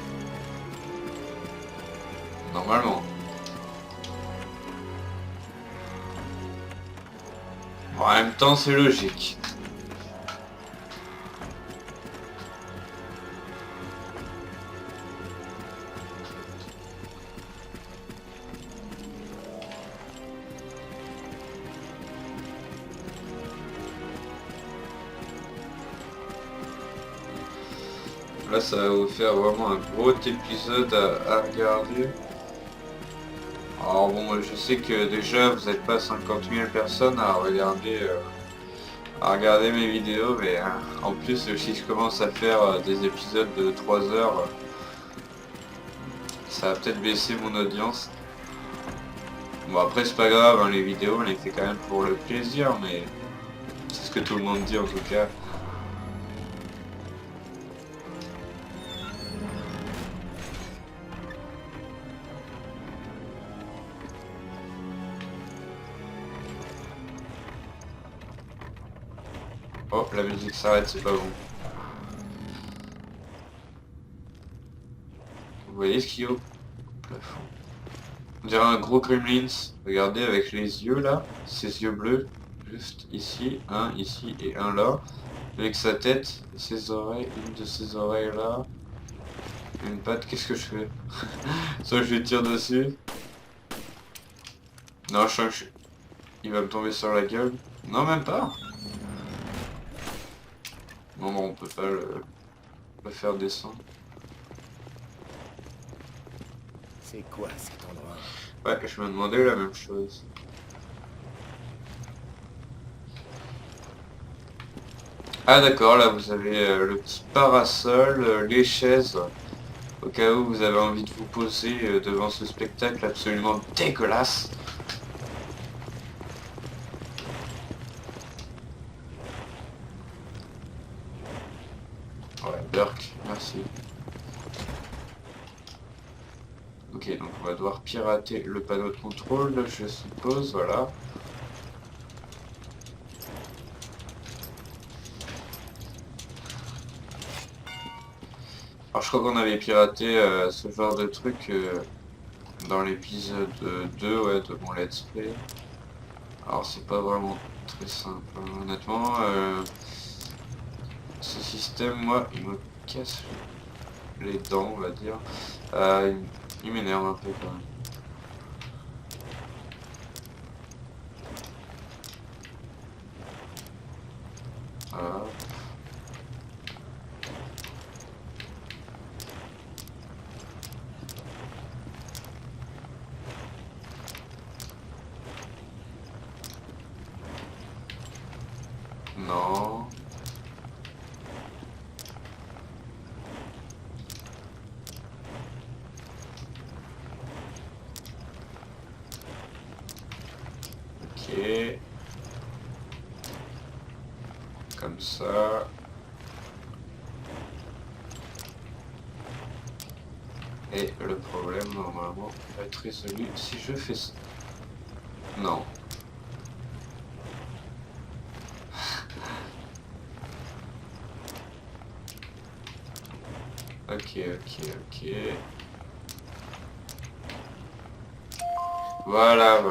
Speaker 1: Normalement. Bon, en même temps, c'est logique. Là, ça va vous faire vraiment un gros épisode à regarder. Alors bon, je sais que déjà vous n'êtes pas 50 000 personnes à regarder mes vidéos, mais en plus si je commence à faire des épisodes de 3 heures, ça va peut-être baisser mon audience. Bon après c'est pas grave, hein, les vidéos on les fait quand même pour le plaisir, mais c'est ce que tout le monde dit en tout cas. Oh, la musique s'arrête, c'est pas bon. Vous voyez ce qu'il y a au plafond? On dirait un gros gremlins. Regardez avec les yeux là, ses yeux bleus, juste ici, un ici et un là. Avec sa tête, ses oreilles, une de ses oreilles là. Une patte, qu'est-ce que je fais? Soit je lui tire dessus. Non, je sens que il va me tomber sur la gueule. Non, même pas. Non, bon, on peut pas le faire descendre.
Speaker 2: C'est quoi cet endroit?
Speaker 1: Ouais, je me demandais la même chose. Ah d'accord, là vous avez le petit parasol, les chaises, au cas où vous avez envie de vous poser devant ce spectacle absolument dégueulasse. Ouais, Burk, merci. Ok, donc on va devoir pirater le panneau de contrôle, je suppose, voilà. Alors je crois qu'on avait piraté ce genre de truc dans l'épisode 2 ouais, de mon let's play. Alors c'est pas vraiment très simple, hein. Honnêtement. Ce système, moi, il me casse les dents, on va dire. Il m'énerve un peu quand même. Voilà. Non. Comme ça. Et le problème, normalement, va être résolu si je fais ça. Non. Ok. Voilà.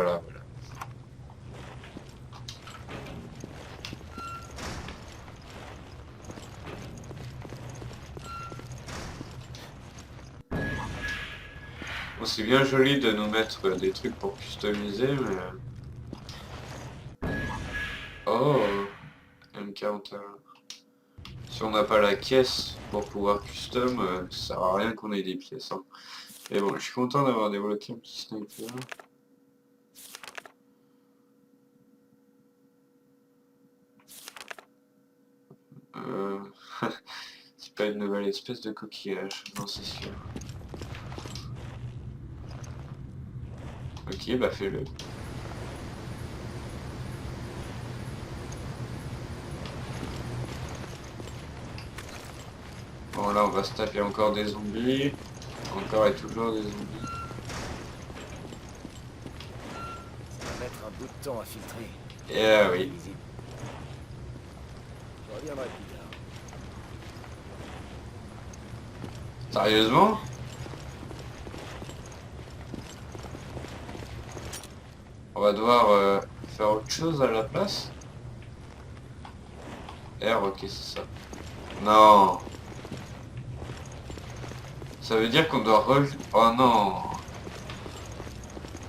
Speaker 1: Bon, c'est bien joli de nous mettre des trucs pour customiser, mais... Oh, M41. Si on n'a pas la caisse pour pouvoir custom, ça sert à rien qu'on ait des pièces. Hein. Et bon, je suis content d'avoir débloqué un petit sniper. C'est pas une nouvelle espèce de coquillage, non c'est sûr. Ok, bah fais-le. Bon là on va se taper encore des zombies. Encore et toujours des zombies.
Speaker 2: Ça va mettre un bout de temps à filtrer.
Speaker 1: Oui.
Speaker 2: Je reviendrai plus tard.
Speaker 1: Sérieusement? On va devoir faire autre chose à la place? R, ok, c'est ça. Non. Ça veut dire qu'on doit revenir... Oh non.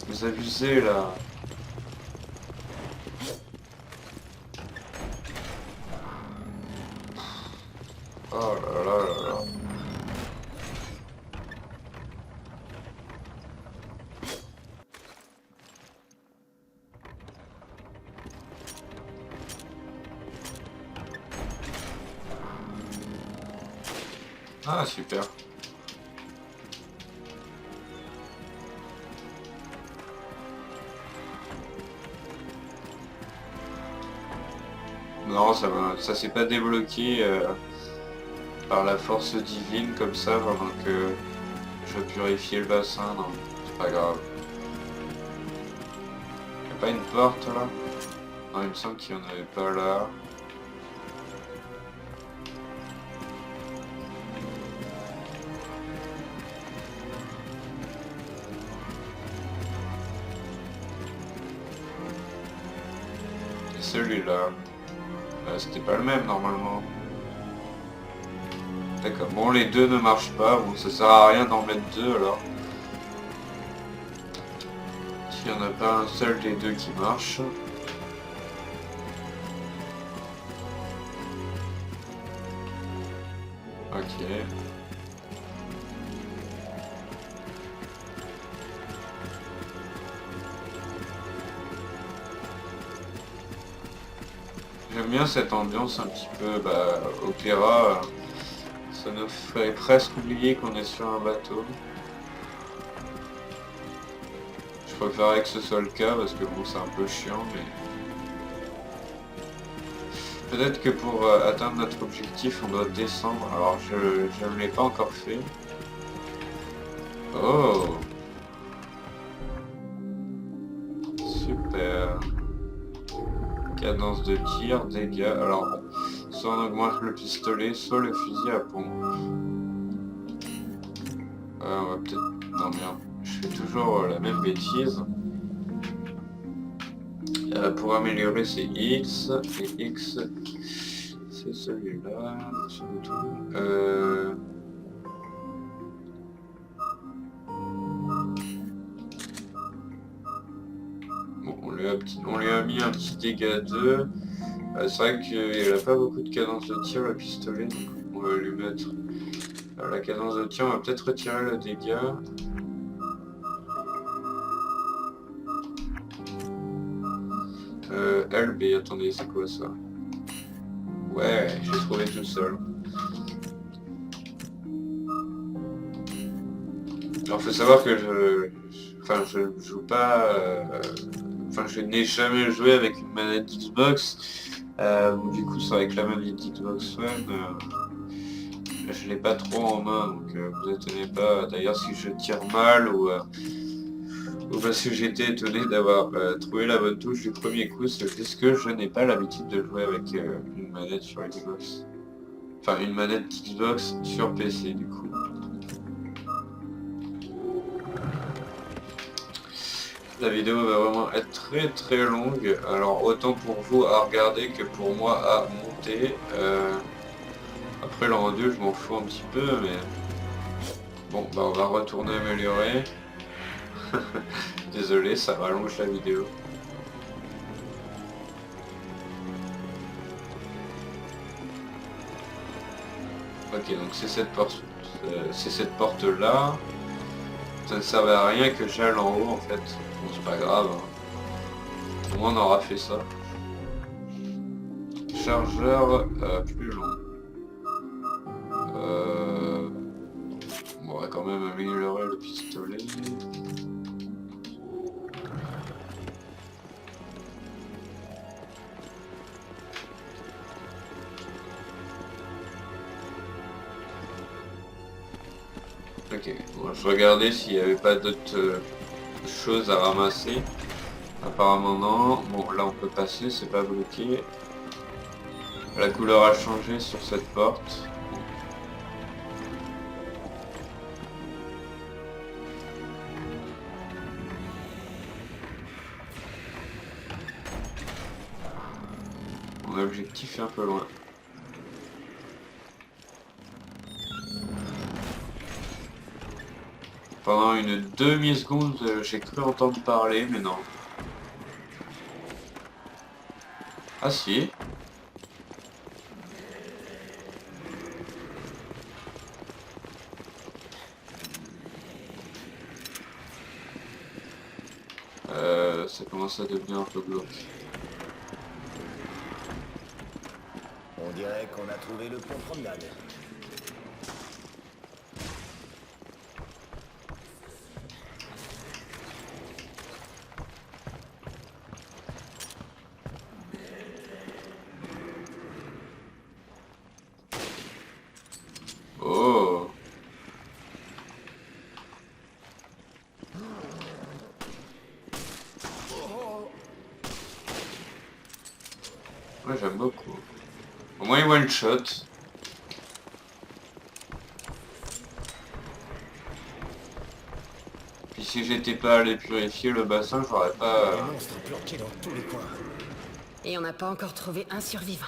Speaker 1: Vous abusez là. Oh là là là là. Ah super. Non, ça s'est pas débloqué par la force divine comme ça pendant que je purifiais le bassin. Non, c'est pas grave. Y'a pas une porte là? Non, il me semble qu'il y en avait pas là. Celui-là. C'était pas le même normalement. D'accord, bon les deux ne marchent pas, bon ça sert à rien d'en mettre deux alors. S'il n'y en a pas un seul des deux qui marche. Ok. J'aime bien cette ambiance un petit peu opéra. Ça nous ferait presque oublier qu'on est sur un bateau. Je préférerais que ce soit le cas parce que bon c'est un peu chiant mais... Peut-être que pour atteindre notre objectif on doit descendre. Alors je ne l'ai pas encore fait. Oh, super. Cadence de tir, dégâts. Alors bon, soit on augmente le pistolet, soit le fusil à pompe. On va peut-être... Non merde, je fais toujours la même bêtise. Pour améliorer c'est X, et X c'est celui-là, Bon, on lui a mis un petit dégât 2. C'est vrai qu'il n'a pas beaucoup de cadence de tir le pistolet, donc on va lui mettre la cadence de tir, on va peut-être retirer le dégât. LB, attendez, c'est quoi ça? Ouais, j'ai trouvé tout seul. Alors faut savoir que je joue pas... je n'ai jamais joué avec une manette Xbox, Du coup, c'est avec la manette Xbox One. Je l'ai pas trop en main, donc vous étonnez pas. D'ailleurs, si je tire mal ou parce que j'étais étonné d'avoir trouvé la bonne touche du premier coup, c'est parce que je n'ai pas l'habitude de jouer avec une manette sur Xbox. Enfin, une manette Xbox sur PC, du coup. La vidéo va vraiment être très très longue, alors autant pour vous à regarder que pour moi à monter. Après le rendu je m'en fous un petit peu, mais bon bah on va retourner améliorer. Désolé, ça rallonge la vidéo. Ok, donc c'est cette porte là. Ça ne servait à rien que j'aille en haut en fait. Bon, c'est pas grave. Hein. Au moins on aura fait ça. Chargeur plus long. On va quand même améliorer le pistolet. Ok, bon, je regardais s'il n'y avait pas d'autres choses à ramasser. Apparemment non. Bon là on peut passer, c'est pas bloqué. La couleur a changé sur cette porte. Mon objectif est un peu loin. Pendant une demi-seconde, j'ai cru entendre parler, mais non. Ah si. Ça commence à devenir un peu glauque.
Speaker 2: On dirait qu'on a trouvé le pont promenade.
Speaker 1: Oh. Ouais, j'aime beaucoup. Au moins il one shot. Puis si j'étais pas allé purifier le bassin, j'aurais pas.
Speaker 2: Les monstres planqués dans tous les coins.
Speaker 7: Et on n'a pas encore trouvé un survivant.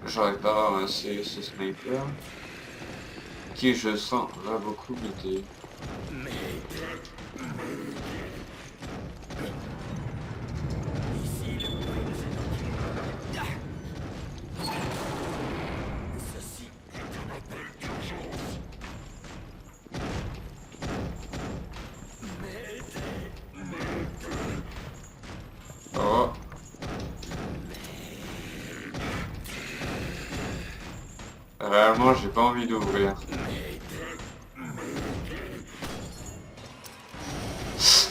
Speaker 1: J'aurais pas ramassé ce sniper. Qui je sens va beaucoup m'aider. Oh. Réellement, j'ai pas envie d'ouvrir.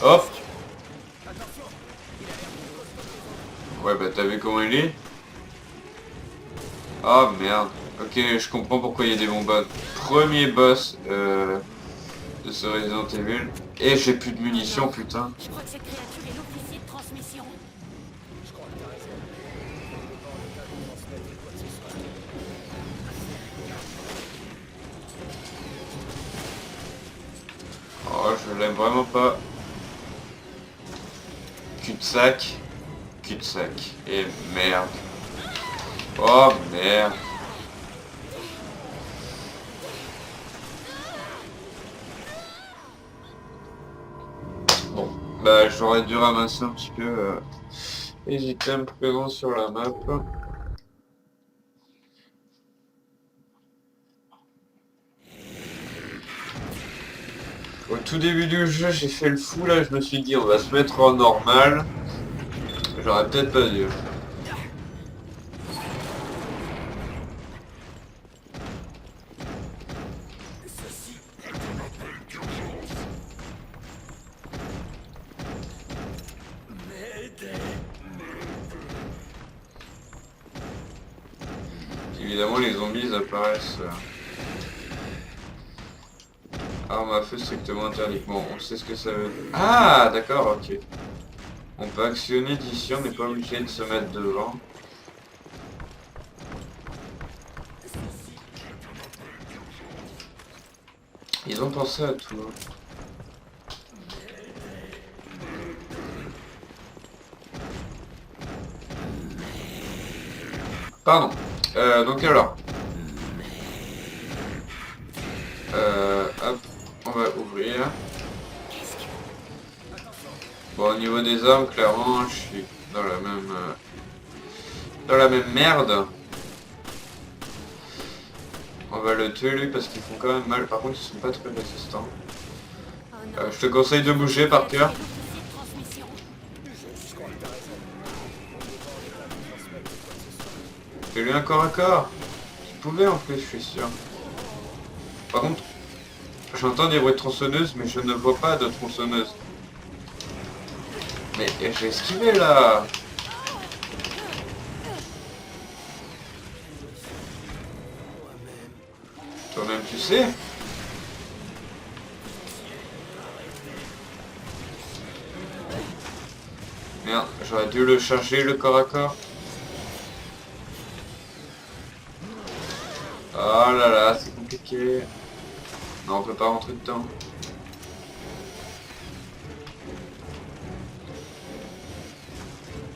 Speaker 1: Hop. Ouais, bah t'as vu comment il est? Oh merde. Ok, je comprends pourquoi il y a des bombes. Premier boss de ce Resident Evil. Et j'ai plus de munitions, putain.
Speaker 7: Je crois que cette créature est l'officier de transmission.
Speaker 1: Oh, je l'aime vraiment pas. Cul-de-sac. Cul-de-sac. Et merde. Oh merde. Bon, bah j'aurais dû ramasser un petit peu les items présents sur la map. Au tout début du jeu, j'ai fait le fou, là, je me suis dit on va se mettre en normal. J'aurais peut-être pas dû. évidemment les zombies apparaissent. Arme à feu strictement interdite. Bon, on sait ce que ça veut dire. Ah, d'accord, ok. On peut actionner d'ici, on n'est pas obligé de se mettre devant. Ils ont pensé à tout. Pardon. Donc alors. Hop, on va ouvrir. Bon, au niveau des armes, clairement, je suis dans la même merde. On va le tuer lui parce qu'ils font quand même mal. Par contre, ils sont pas très résistants. Je te conseille de bouger par cœur. Fais-lui un corps à corps. Tu pouvais en plus, je suis sûr. Par contre, j'entends des bruits de tronçonneuse, mais je ne vois pas de tronçonneuse. Mais j'ai esquivé là. Toi-même tu sais. Merde, j'aurais dû le charger le corps à corps. Oh là là, c'est compliqué. Non, on peut pas rentrer dedans.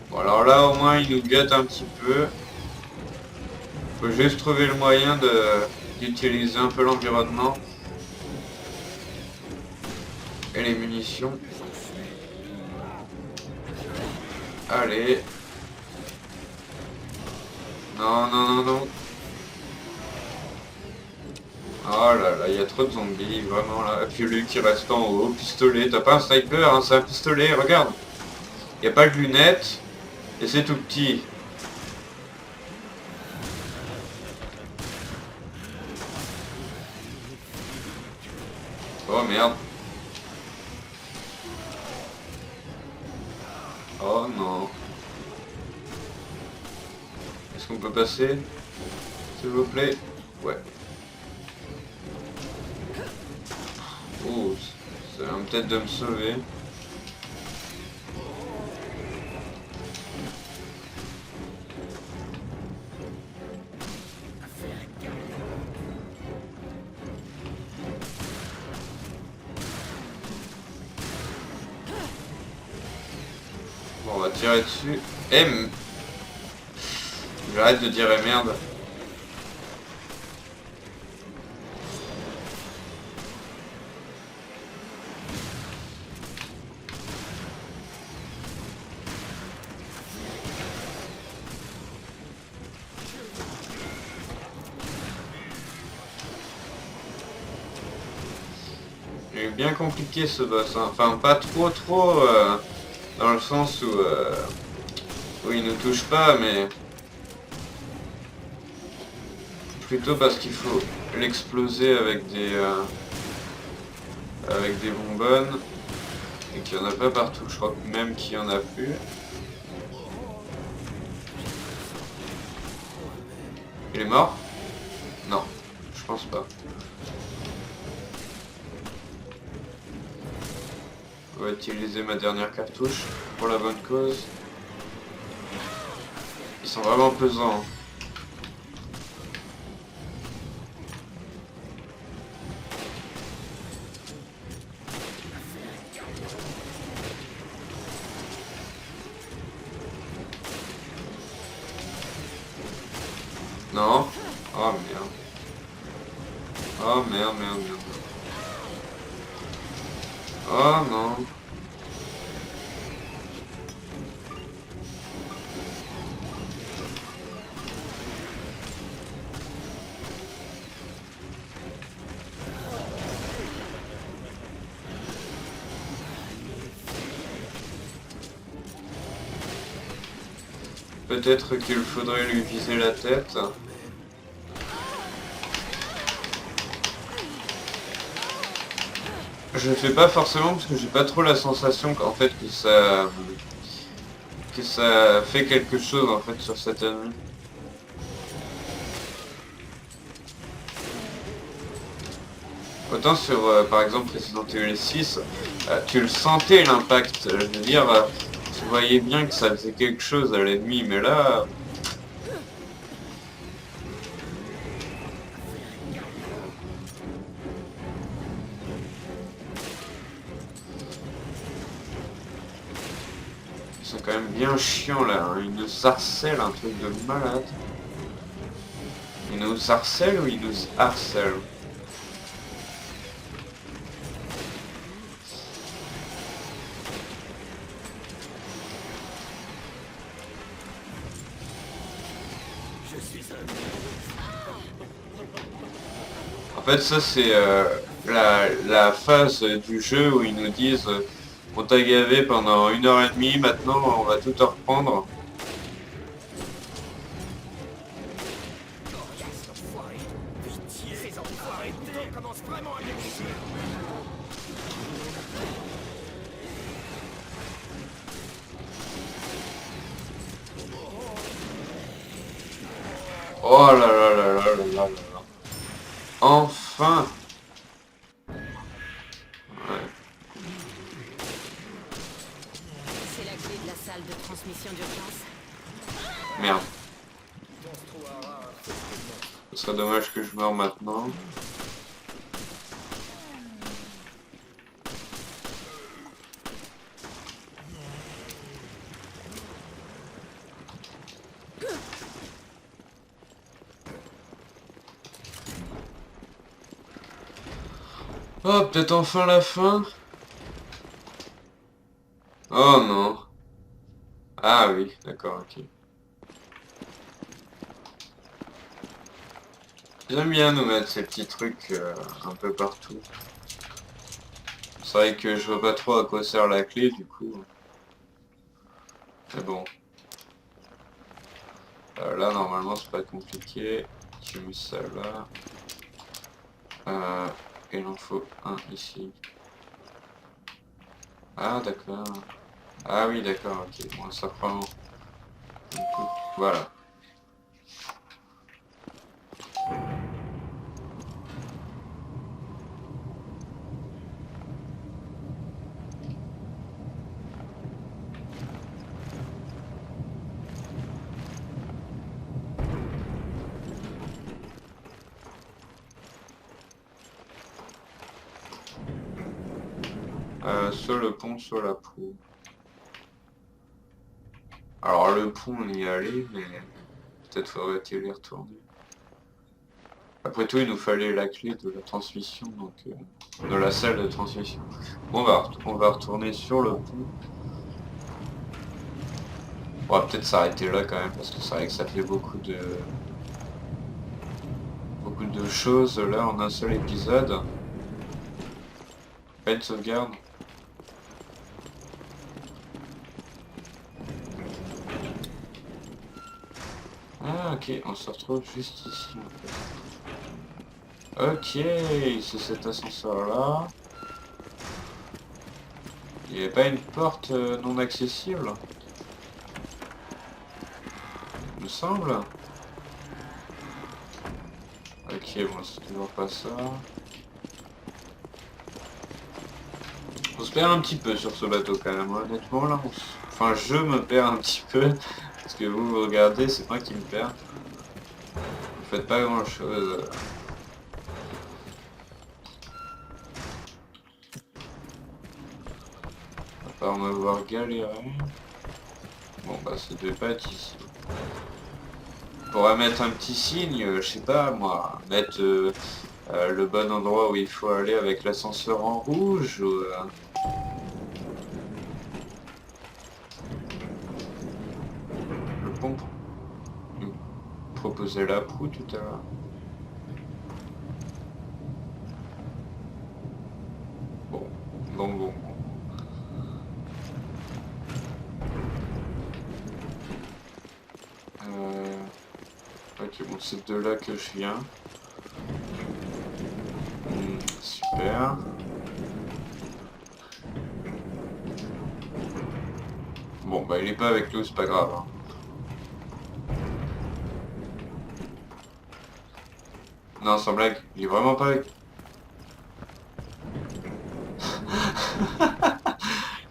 Speaker 1: Bon alors là au moins il nous gâte un petit peu. Faut juste trouver le moyen d'utiliser un peu l'environnement. Et les munitions. Allez. Non, non, non, non. Oh là là, il y a trop de zombies, vraiment là. Et puis lui qui reste en haut, pistolet. T'as pas un sniper, hein, c'est un pistolet, regarde. Il n'y a pas de lunettes. Et c'est tout petit. Oh merde. Oh non. Est-ce qu'on peut passer? S'il vous plaît? Ouais. Oh, ça va peut-être de me sauver. Bon, on va tirer dessus. J'arrête de dire merde. Il est bien compliqué ce boss, hein. Enfin pas trop dans le sens où il ne touche pas, mais plutôt parce qu'il faut l'exploser avec des bonbonnes et qu'il n'y en a pas partout. Je crois même qu'il n'y en a plus. Il est mort? Non, je pense pas. On va utiliser ma dernière cartouche pour la bonne cause. Ils sont vraiment pesants. Non. Oh merde. Oh merde, merde, merde. Oh non. Peut-être qu'il faudrait lui viser la tête. Je le fais pas forcément parce que j'ai pas trop la sensation qu'en fait que ça fait quelque chose en fait sur cet ennemi. Autant sur, par exemple, Resident Evil 6, tu le sentais l'impact. Je veux dire, tu voyais bien que ça faisait quelque chose à l'ennemi, mais là... C'est quand même bien chiant là, hein. Ils nous harcèlent, un truc de malade. Ils nous harcèlent ou ils nous harcèlent? En fait, ça c'est la phase du jeu où ils nous disent on t'a gavé pendant 1h30, maintenant on va tout te reprendre. Oh là là là là là là là là. Enfin.
Speaker 7: C'est la clé de la salle de transmission d'urgence.
Speaker 1: Merde. Ce serait dommage que je meure maintenant. Oh, peut-être enfin la fin? Oh non. Ah oui, d'accord, ok. J'aime bien nous mettre ces petits trucs un peu partout. C'est vrai que je vois pas trop à quoi sert la clé du coup. Mais bon. Là normalement c'est pas compliqué. J'ai mis ça là. Il en faut un ici. Ah d'accord. Ah oui d'accord, ok. Bon ça prend... Du coup, voilà. Soit le pont, soit la proue. Alors le pont on y est allé, mais peut-être faudrait-il y retourner. Après tout il nous fallait la clé de la transmission, donc de la salle de transmission. Bon, on va retourner sur le pont. On va peut-être s'arrêter là quand même, parce que c'est vrai que ça fait beaucoup de choses là en un seul épisode. Pas une sauvegarde. Ah ok, on se retrouve juste ici en fait. Ok, c'est cet ascenseur là. Il n'y avait pas une porte non accessible, il me semble. Ok, bon c'est toujours pas ça. On se perd un petit peu sur ce bateau quand même, honnêtement là. Enfin je me perds un petit peu. Parce que vous regardez, c'est moi qui me perds. Vous faites pas grand chose. À part me voir galérer. Bon bah ça devait pas être ici. On pourrait mettre un petit signe, je sais pas moi, mettre le bon endroit où il faut aller avec l'ascenseur en rouge ou, le pont. Proposer la proue tout à l'heure. Bon. Ok, bon, c'est de là que je viens. Super. Bon, bah il est pas avec nous, c'est pas grave. Hein. Non, sans blague, il est vraiment pas avec...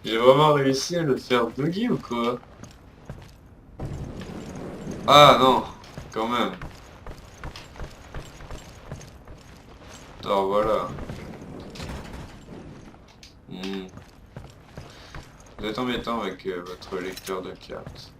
Speaker 1: J'ai vraiment réussi à le faire buggy ou quoi? Ah non, quand même. Alors voilà. Hmm. Vous êtes embêtant avec votre lecteur de cartes.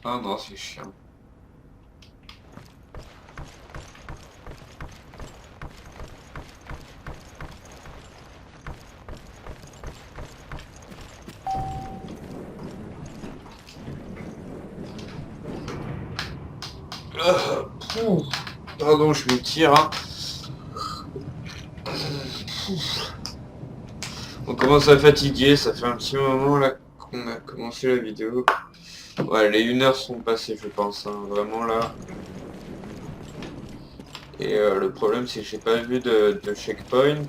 Speaker 1: Ah non, c'est chiant. Pardon, je me tire. Hein. On commence à fatiguer, ça fait un petit moment là qu'on a commencé la vidéo. Ouais, les 1 heure sont passées, je pense, hein, vraiment là. Et le problème, c'est que j'ai pas vu de checkpoint.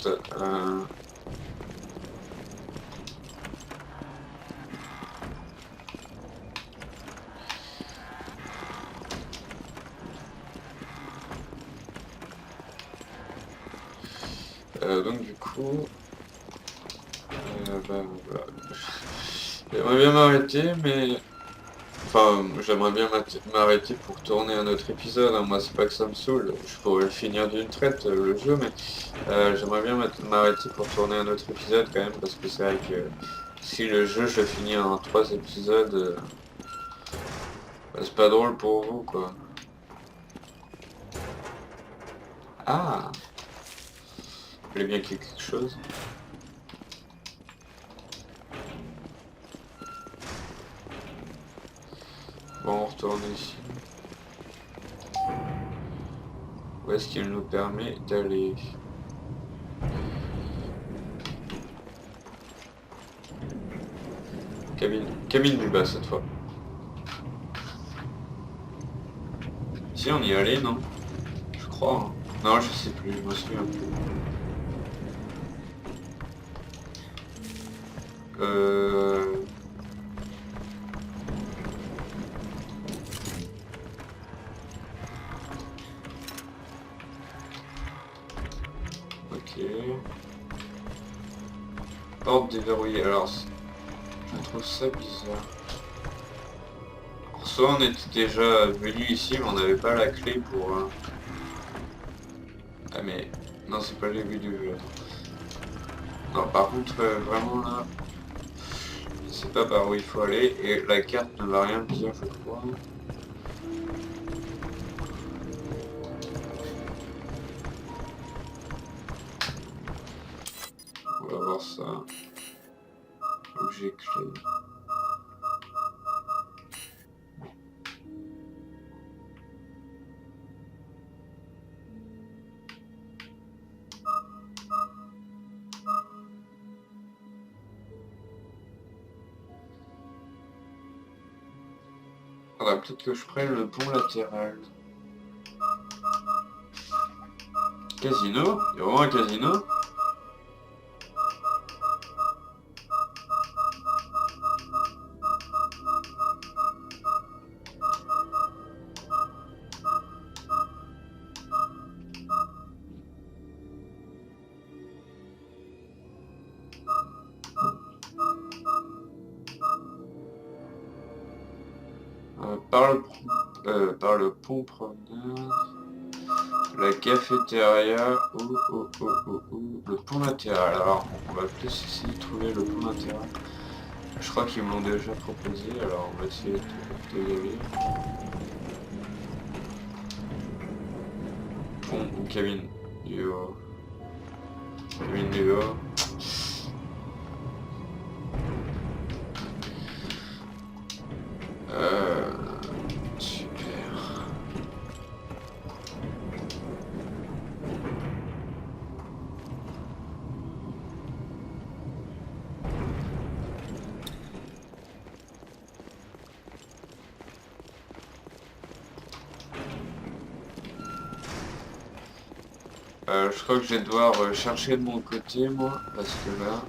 Speaker 1: Donc du coup, bah, voilà. J'aimerais bien m'arrêter, mais enfin, j'aimerais bien m'arrêter pour tourner un autre épisode. Hein. Moi, c'est pas que ça me saoule, je pourrais le finir d'une traite le jeu, mais j'aimerais bien m'arrêter pour tourner un autre épisode quand même, parce que c'est vrai que si le jeu je le finis en 3 épisodes, bah, c'est pas drôle pour vous quoi. Ah, il fallait bien qu'il y ait quelque chose. Bon, on retourne ici. Où est-ce qu'il nous permet d'aller? Cabine du bas cette fois. Si on y allait, non? Je crois. Hein. Non, je sais plus, je me souviens plus. Ok. Porte déverrouillée. Alors, je trouve ça bizarre. Alors, soit on était déjà venu ici, mais on n'avait pas la clé pour... Ah mais... Non, c'est pas le début du jeu. Non, par contre, vraiment là... Je sais pas par où il faut aller, et la carte ne va rien dire, je crois. On va voir ça. Objet clé. Faudra peut-être que je prenne le pont latéral. Casino? Il y a vraiment un casino? Par le pont promenade, la cafétéria ou le pont latéral. Alors on va peut-être essayer de trouver le pont latéral. Je crois qu'ils me l'ont déjà proposé, alors on va essayer de y aller. Pont ou cabine du haut. Cabine du haut. Je crois que je vais devoir chercher de mon côté, moi, parce que là...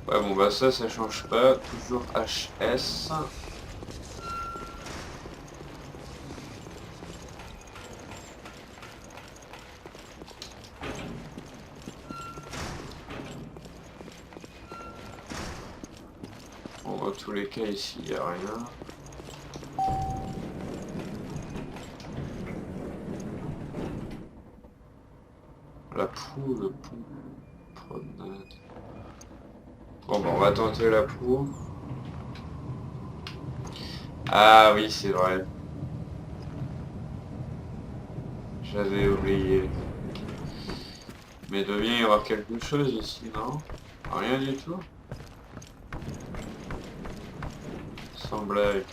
Speaker 1: Ouais, bon, bah ça change pas. Toujours HS. Bon, dans tous les cas, ici, il n'y a rien. La proue, le pont, promenade. Bon, bah, on va tenter la proue. Ah oui, c'est vrai. J'avais oublié. Mais il doit bien y avoir quelque chose ici, non? Rien du tout? Sans blague.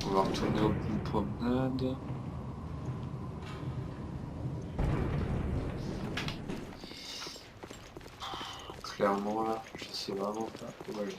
Speaker 1: On va retourner au bout de promenade. Clairement là, je sais vraiment pas où aller.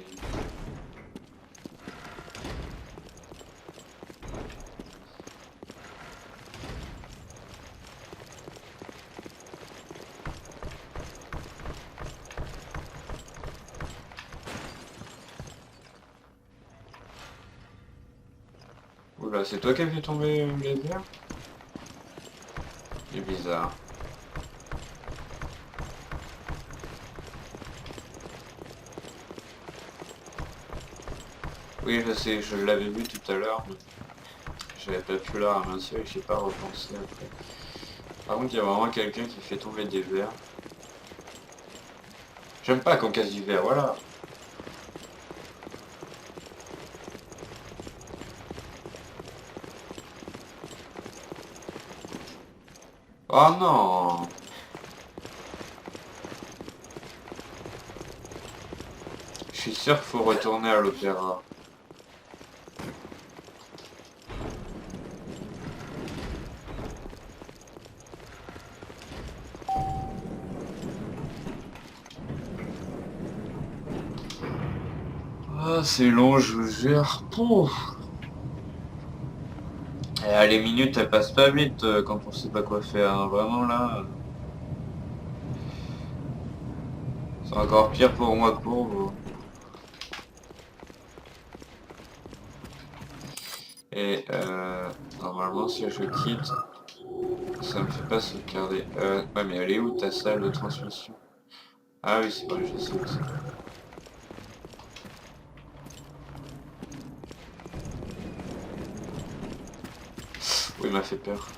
Speaker 1: Oula, c'est toi qui as fait tomber les verres? C'est bizarre. Oui, je sais, je l'avais vu tout à l'heure, mais j'avais pas pu la ramasser et j'ai pas repensé après. Par contre, il y a vraiment quelqu'un qui fait tomber des verres. J'aime pas qu'on casse du verre, voilà. Oh non! Je suis sûr qu'il faut retourner à l'opéra. Ah, c'est long, je vous jure. Pouf. Et les minutes, elles passent pas vite quand on sait pas quoi faire, hein. Vraiment là. C'est encore pire pour moi que pour vous. Et normalement, si je quitte, ça me fait pas sauvegarder. Ouais, mais elle est où ta salle de transmission? Ah oui, c'est vrai, je sais où c'est. Oui, il m'a fait peur.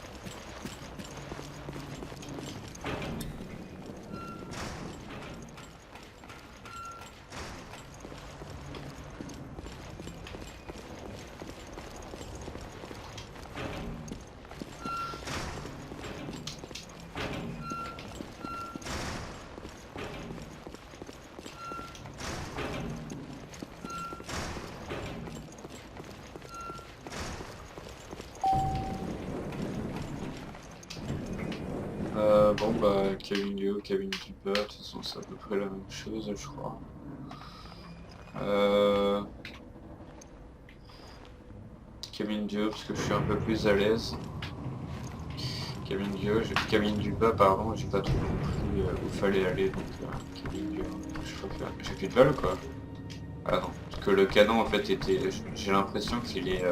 Speaker 1: Bon bah cabine du haut, cabine du bas, de toute façon c'est à peu près la même chose je crois. Cabine du haut parce que je suis un peu plus à l'aise. Cabine du haut, cabine du bas pardon, j'ai pas trop compris où fallait aller donc cabine du haut. J'ai plus de balle ou quoi? Ah non, parce que le canon en fait était. J'ai l'impression qu'il est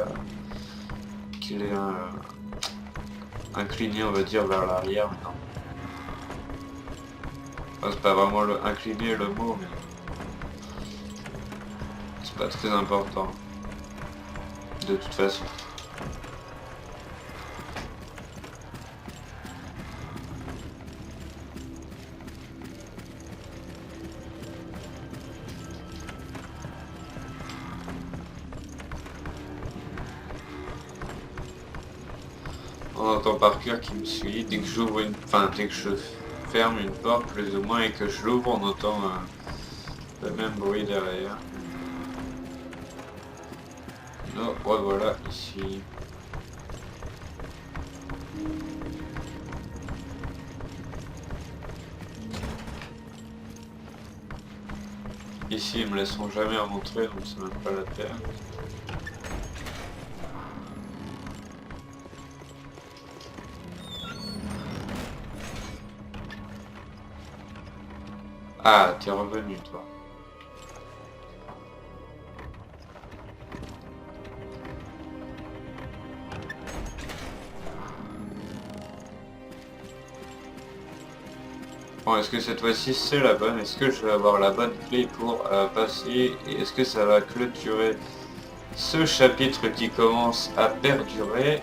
Speaker 1: incliné on va dire vers l'arrière mais non. Enfin, c'est pas vraiment incliné le mot mais c'est pas très important de toute façon. On entend Parker qui me suit dès que j'ouvre une. Enfin dès que je ferme une porte plus ou moins et que je l'ouvre, on entend le même bruit derrière. Non, ouais, voilà, ici. Ici, ils me laisseront jamais rentrer, donc c'est même pas la peine. Ah, t'es revenu, toi. Bon, est-ce que cette fois-ci c'est la bonne? Est-ce que je vais avoir la bonne clé pour passer? Et est-ce que ça va clôturer ce chapitre qui commence à perdurer?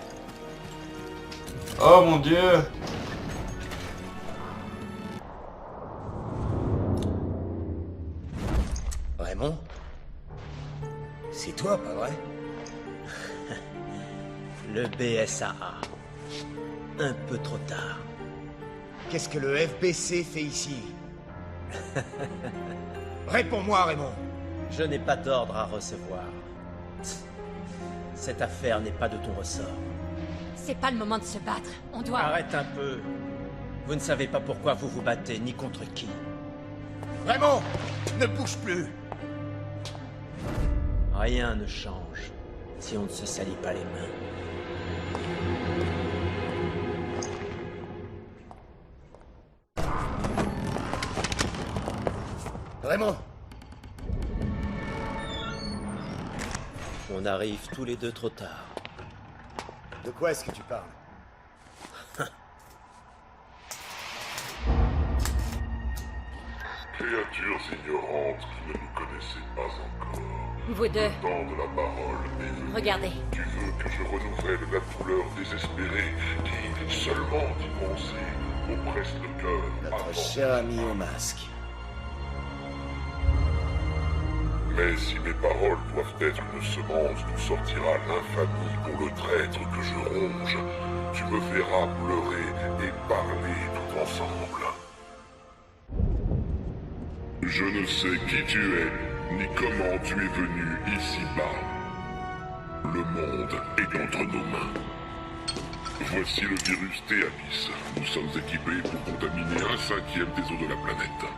Speaker 1: Oh mon Dieu!
Speaker 2: Raymond? C'est toi, pas vrai?
Speaker 6: Le BSAA. Un peu trop tard.
Speaker 2: Qu'est-ce que le FBC fait ici? Réponds-moi, Raymond.
Speaker 6: Je n'ai pas d'ordre à recevoir. Cette affaire n'est pas de ton ressort.
Speaker 7: C'est pas le moment de se battre. On doit...
Speaker 6: Arrête un peu. Vous ne savez pas pourquoi vous vous battez, ni contre qui.
Speaker 2: Raymond, ne bouge plus.
Speaker 6: Rien ne change si on ne se salit pas les mains.
Speaker 2: Raymond,
Speaker 6: On arrive tous les deux trop tard.
Speaker 2: de quoi est-ce que tu parles?
Speaker 8: Créatures ignorantes qui ne nous connaissaient pas encore.
Speaker 7: Vous deux,
Speaker 8: Le temps de la parole est venu.
Speaker 7: regardez.
Speaker 8: Tu veux que je renouvelle la douleur désespérée qui, seulement d'y penser, oppresse le cœur
Speaker 2: Notre
Speaker 8: avant.
Speaker 2: cher ami au masque.
Speaker 8: Mais si mes paroles doivent être une semence d'où sortira l'infamie pour le traître que je ronge, tu me verras pleurer et parler tout ensemble. Je ne sais qui tu es, ni comment tu es venu ici-bas. Le monde est entre nos mains. Voici le virus Théamis. Nous sommes équipés pour contaminer 1/5 des eaux de la planète.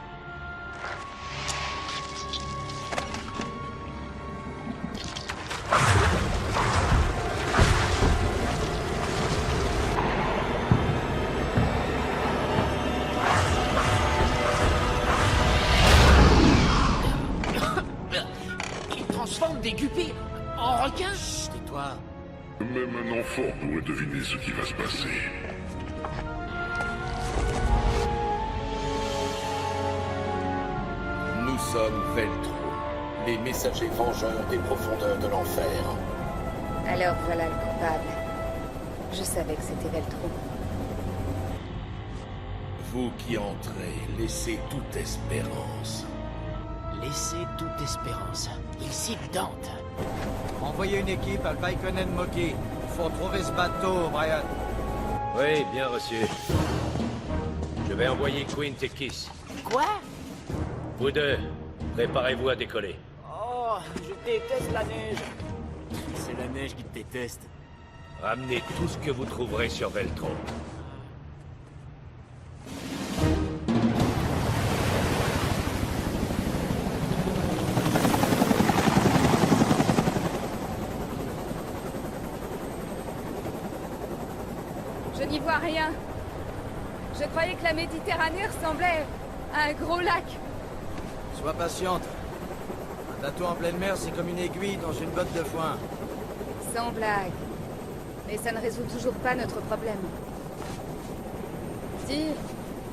Speaker 4: Il transforme des guppies en requins.
Speaker 6: Chut, tais-toi.
Speaker 8: Même un enfant pourrait deviner ce qui va se passer.
Speaker 4: Nous sommes Veltro, les messagers vengeurs des profondeurs de l'enfer.
Speaker 3: Alors voilà le coupable. Je savais que c'était Veltro.
Speaker 4: Vous qui entrez, laissez toute espérance.
Speaker 9: Laissez toute espérance. Il cible Dante.
Speaker 6: Envoyez une équipe à Vaikonen Moki. Faut trouver ce bateau, Brian.
Speaker 5: Oui, bien reçu. Je vais envoyer Quint et Kiss.
Speaker 9: Quoi?
Speaker 5: Vous deux, préparez-vous à décoller.
Speaker 9: Oh, je déteste la neige. C'est la neige qui te déteste.
Speaker 5: Ramenez tout ce que vous trouverez sur Veltro.
Speaker 3: Je n'y vois rien. Je croyais que la Méditerranée ressemblait à un gros lac.
Speaker 6: Sois patiente. Un bateau en pleine mer, c'est comme une aiguille dans une botte de foin.
Speaker 3: Sans blague. Mais ça ne résout toujours pas notre problème. Dis,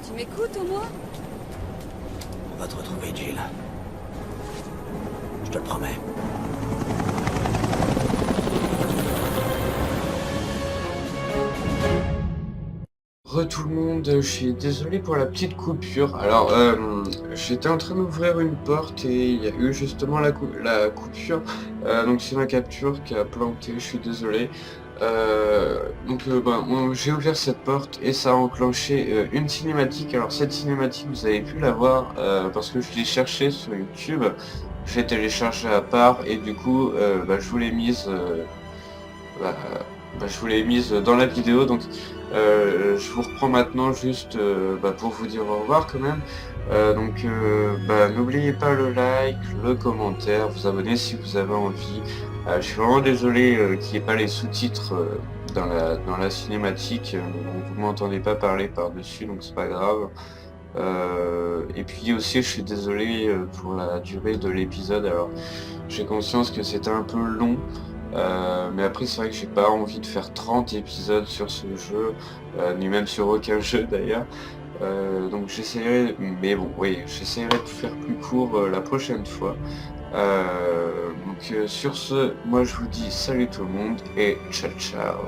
Speaker 3: tu m'écoutes au moins?
Speaker 6: On va te retrouver, Jill. Je te le promets.
Speaker 1: Tout le monde, je suis désolé pour la petite coupure. Alors, j'étais en train d'ouvrir une porte et il y a eu justement la coupure. Donc c'est ma capture qui a planté, je suis désolé. J'ai ouvert cette porte et ça a enclenché une cinématique. Alors cette cinématique, vous avez pu la voir parce que je l'ai cherché sur YouTube. Je l'ai téléchargé à part et du coup, je vous l'ai mise. Je vous l'ai mise dans la vidéo. Donc, je vous reprends maintenant juste pour vous dire au revoir quand même. N'oubliez pas le like, le commentaire, vous abonner si vous avez envie. Je suis vraiment désolé qu'il n'y ait pas les sous-titres dans la cinématique, vous m'entendez pas parler par-dessus, donc c'est pas grave. Et puis aussi je suis désolé pour la durée de l'épisode. Alors j'ai conscience que c'était un peu long, mais après c'est vrai que j'ai pas envie de faire 30 épisodes sur ce jeu, ni même sur aucun jeu d'ailleurs. Donc j'essaierai, mais bon oui, j'essaierai de faire plus court la prochaine fois. Sur ce, moi je vous dis salut tout le monde et ciao ciao.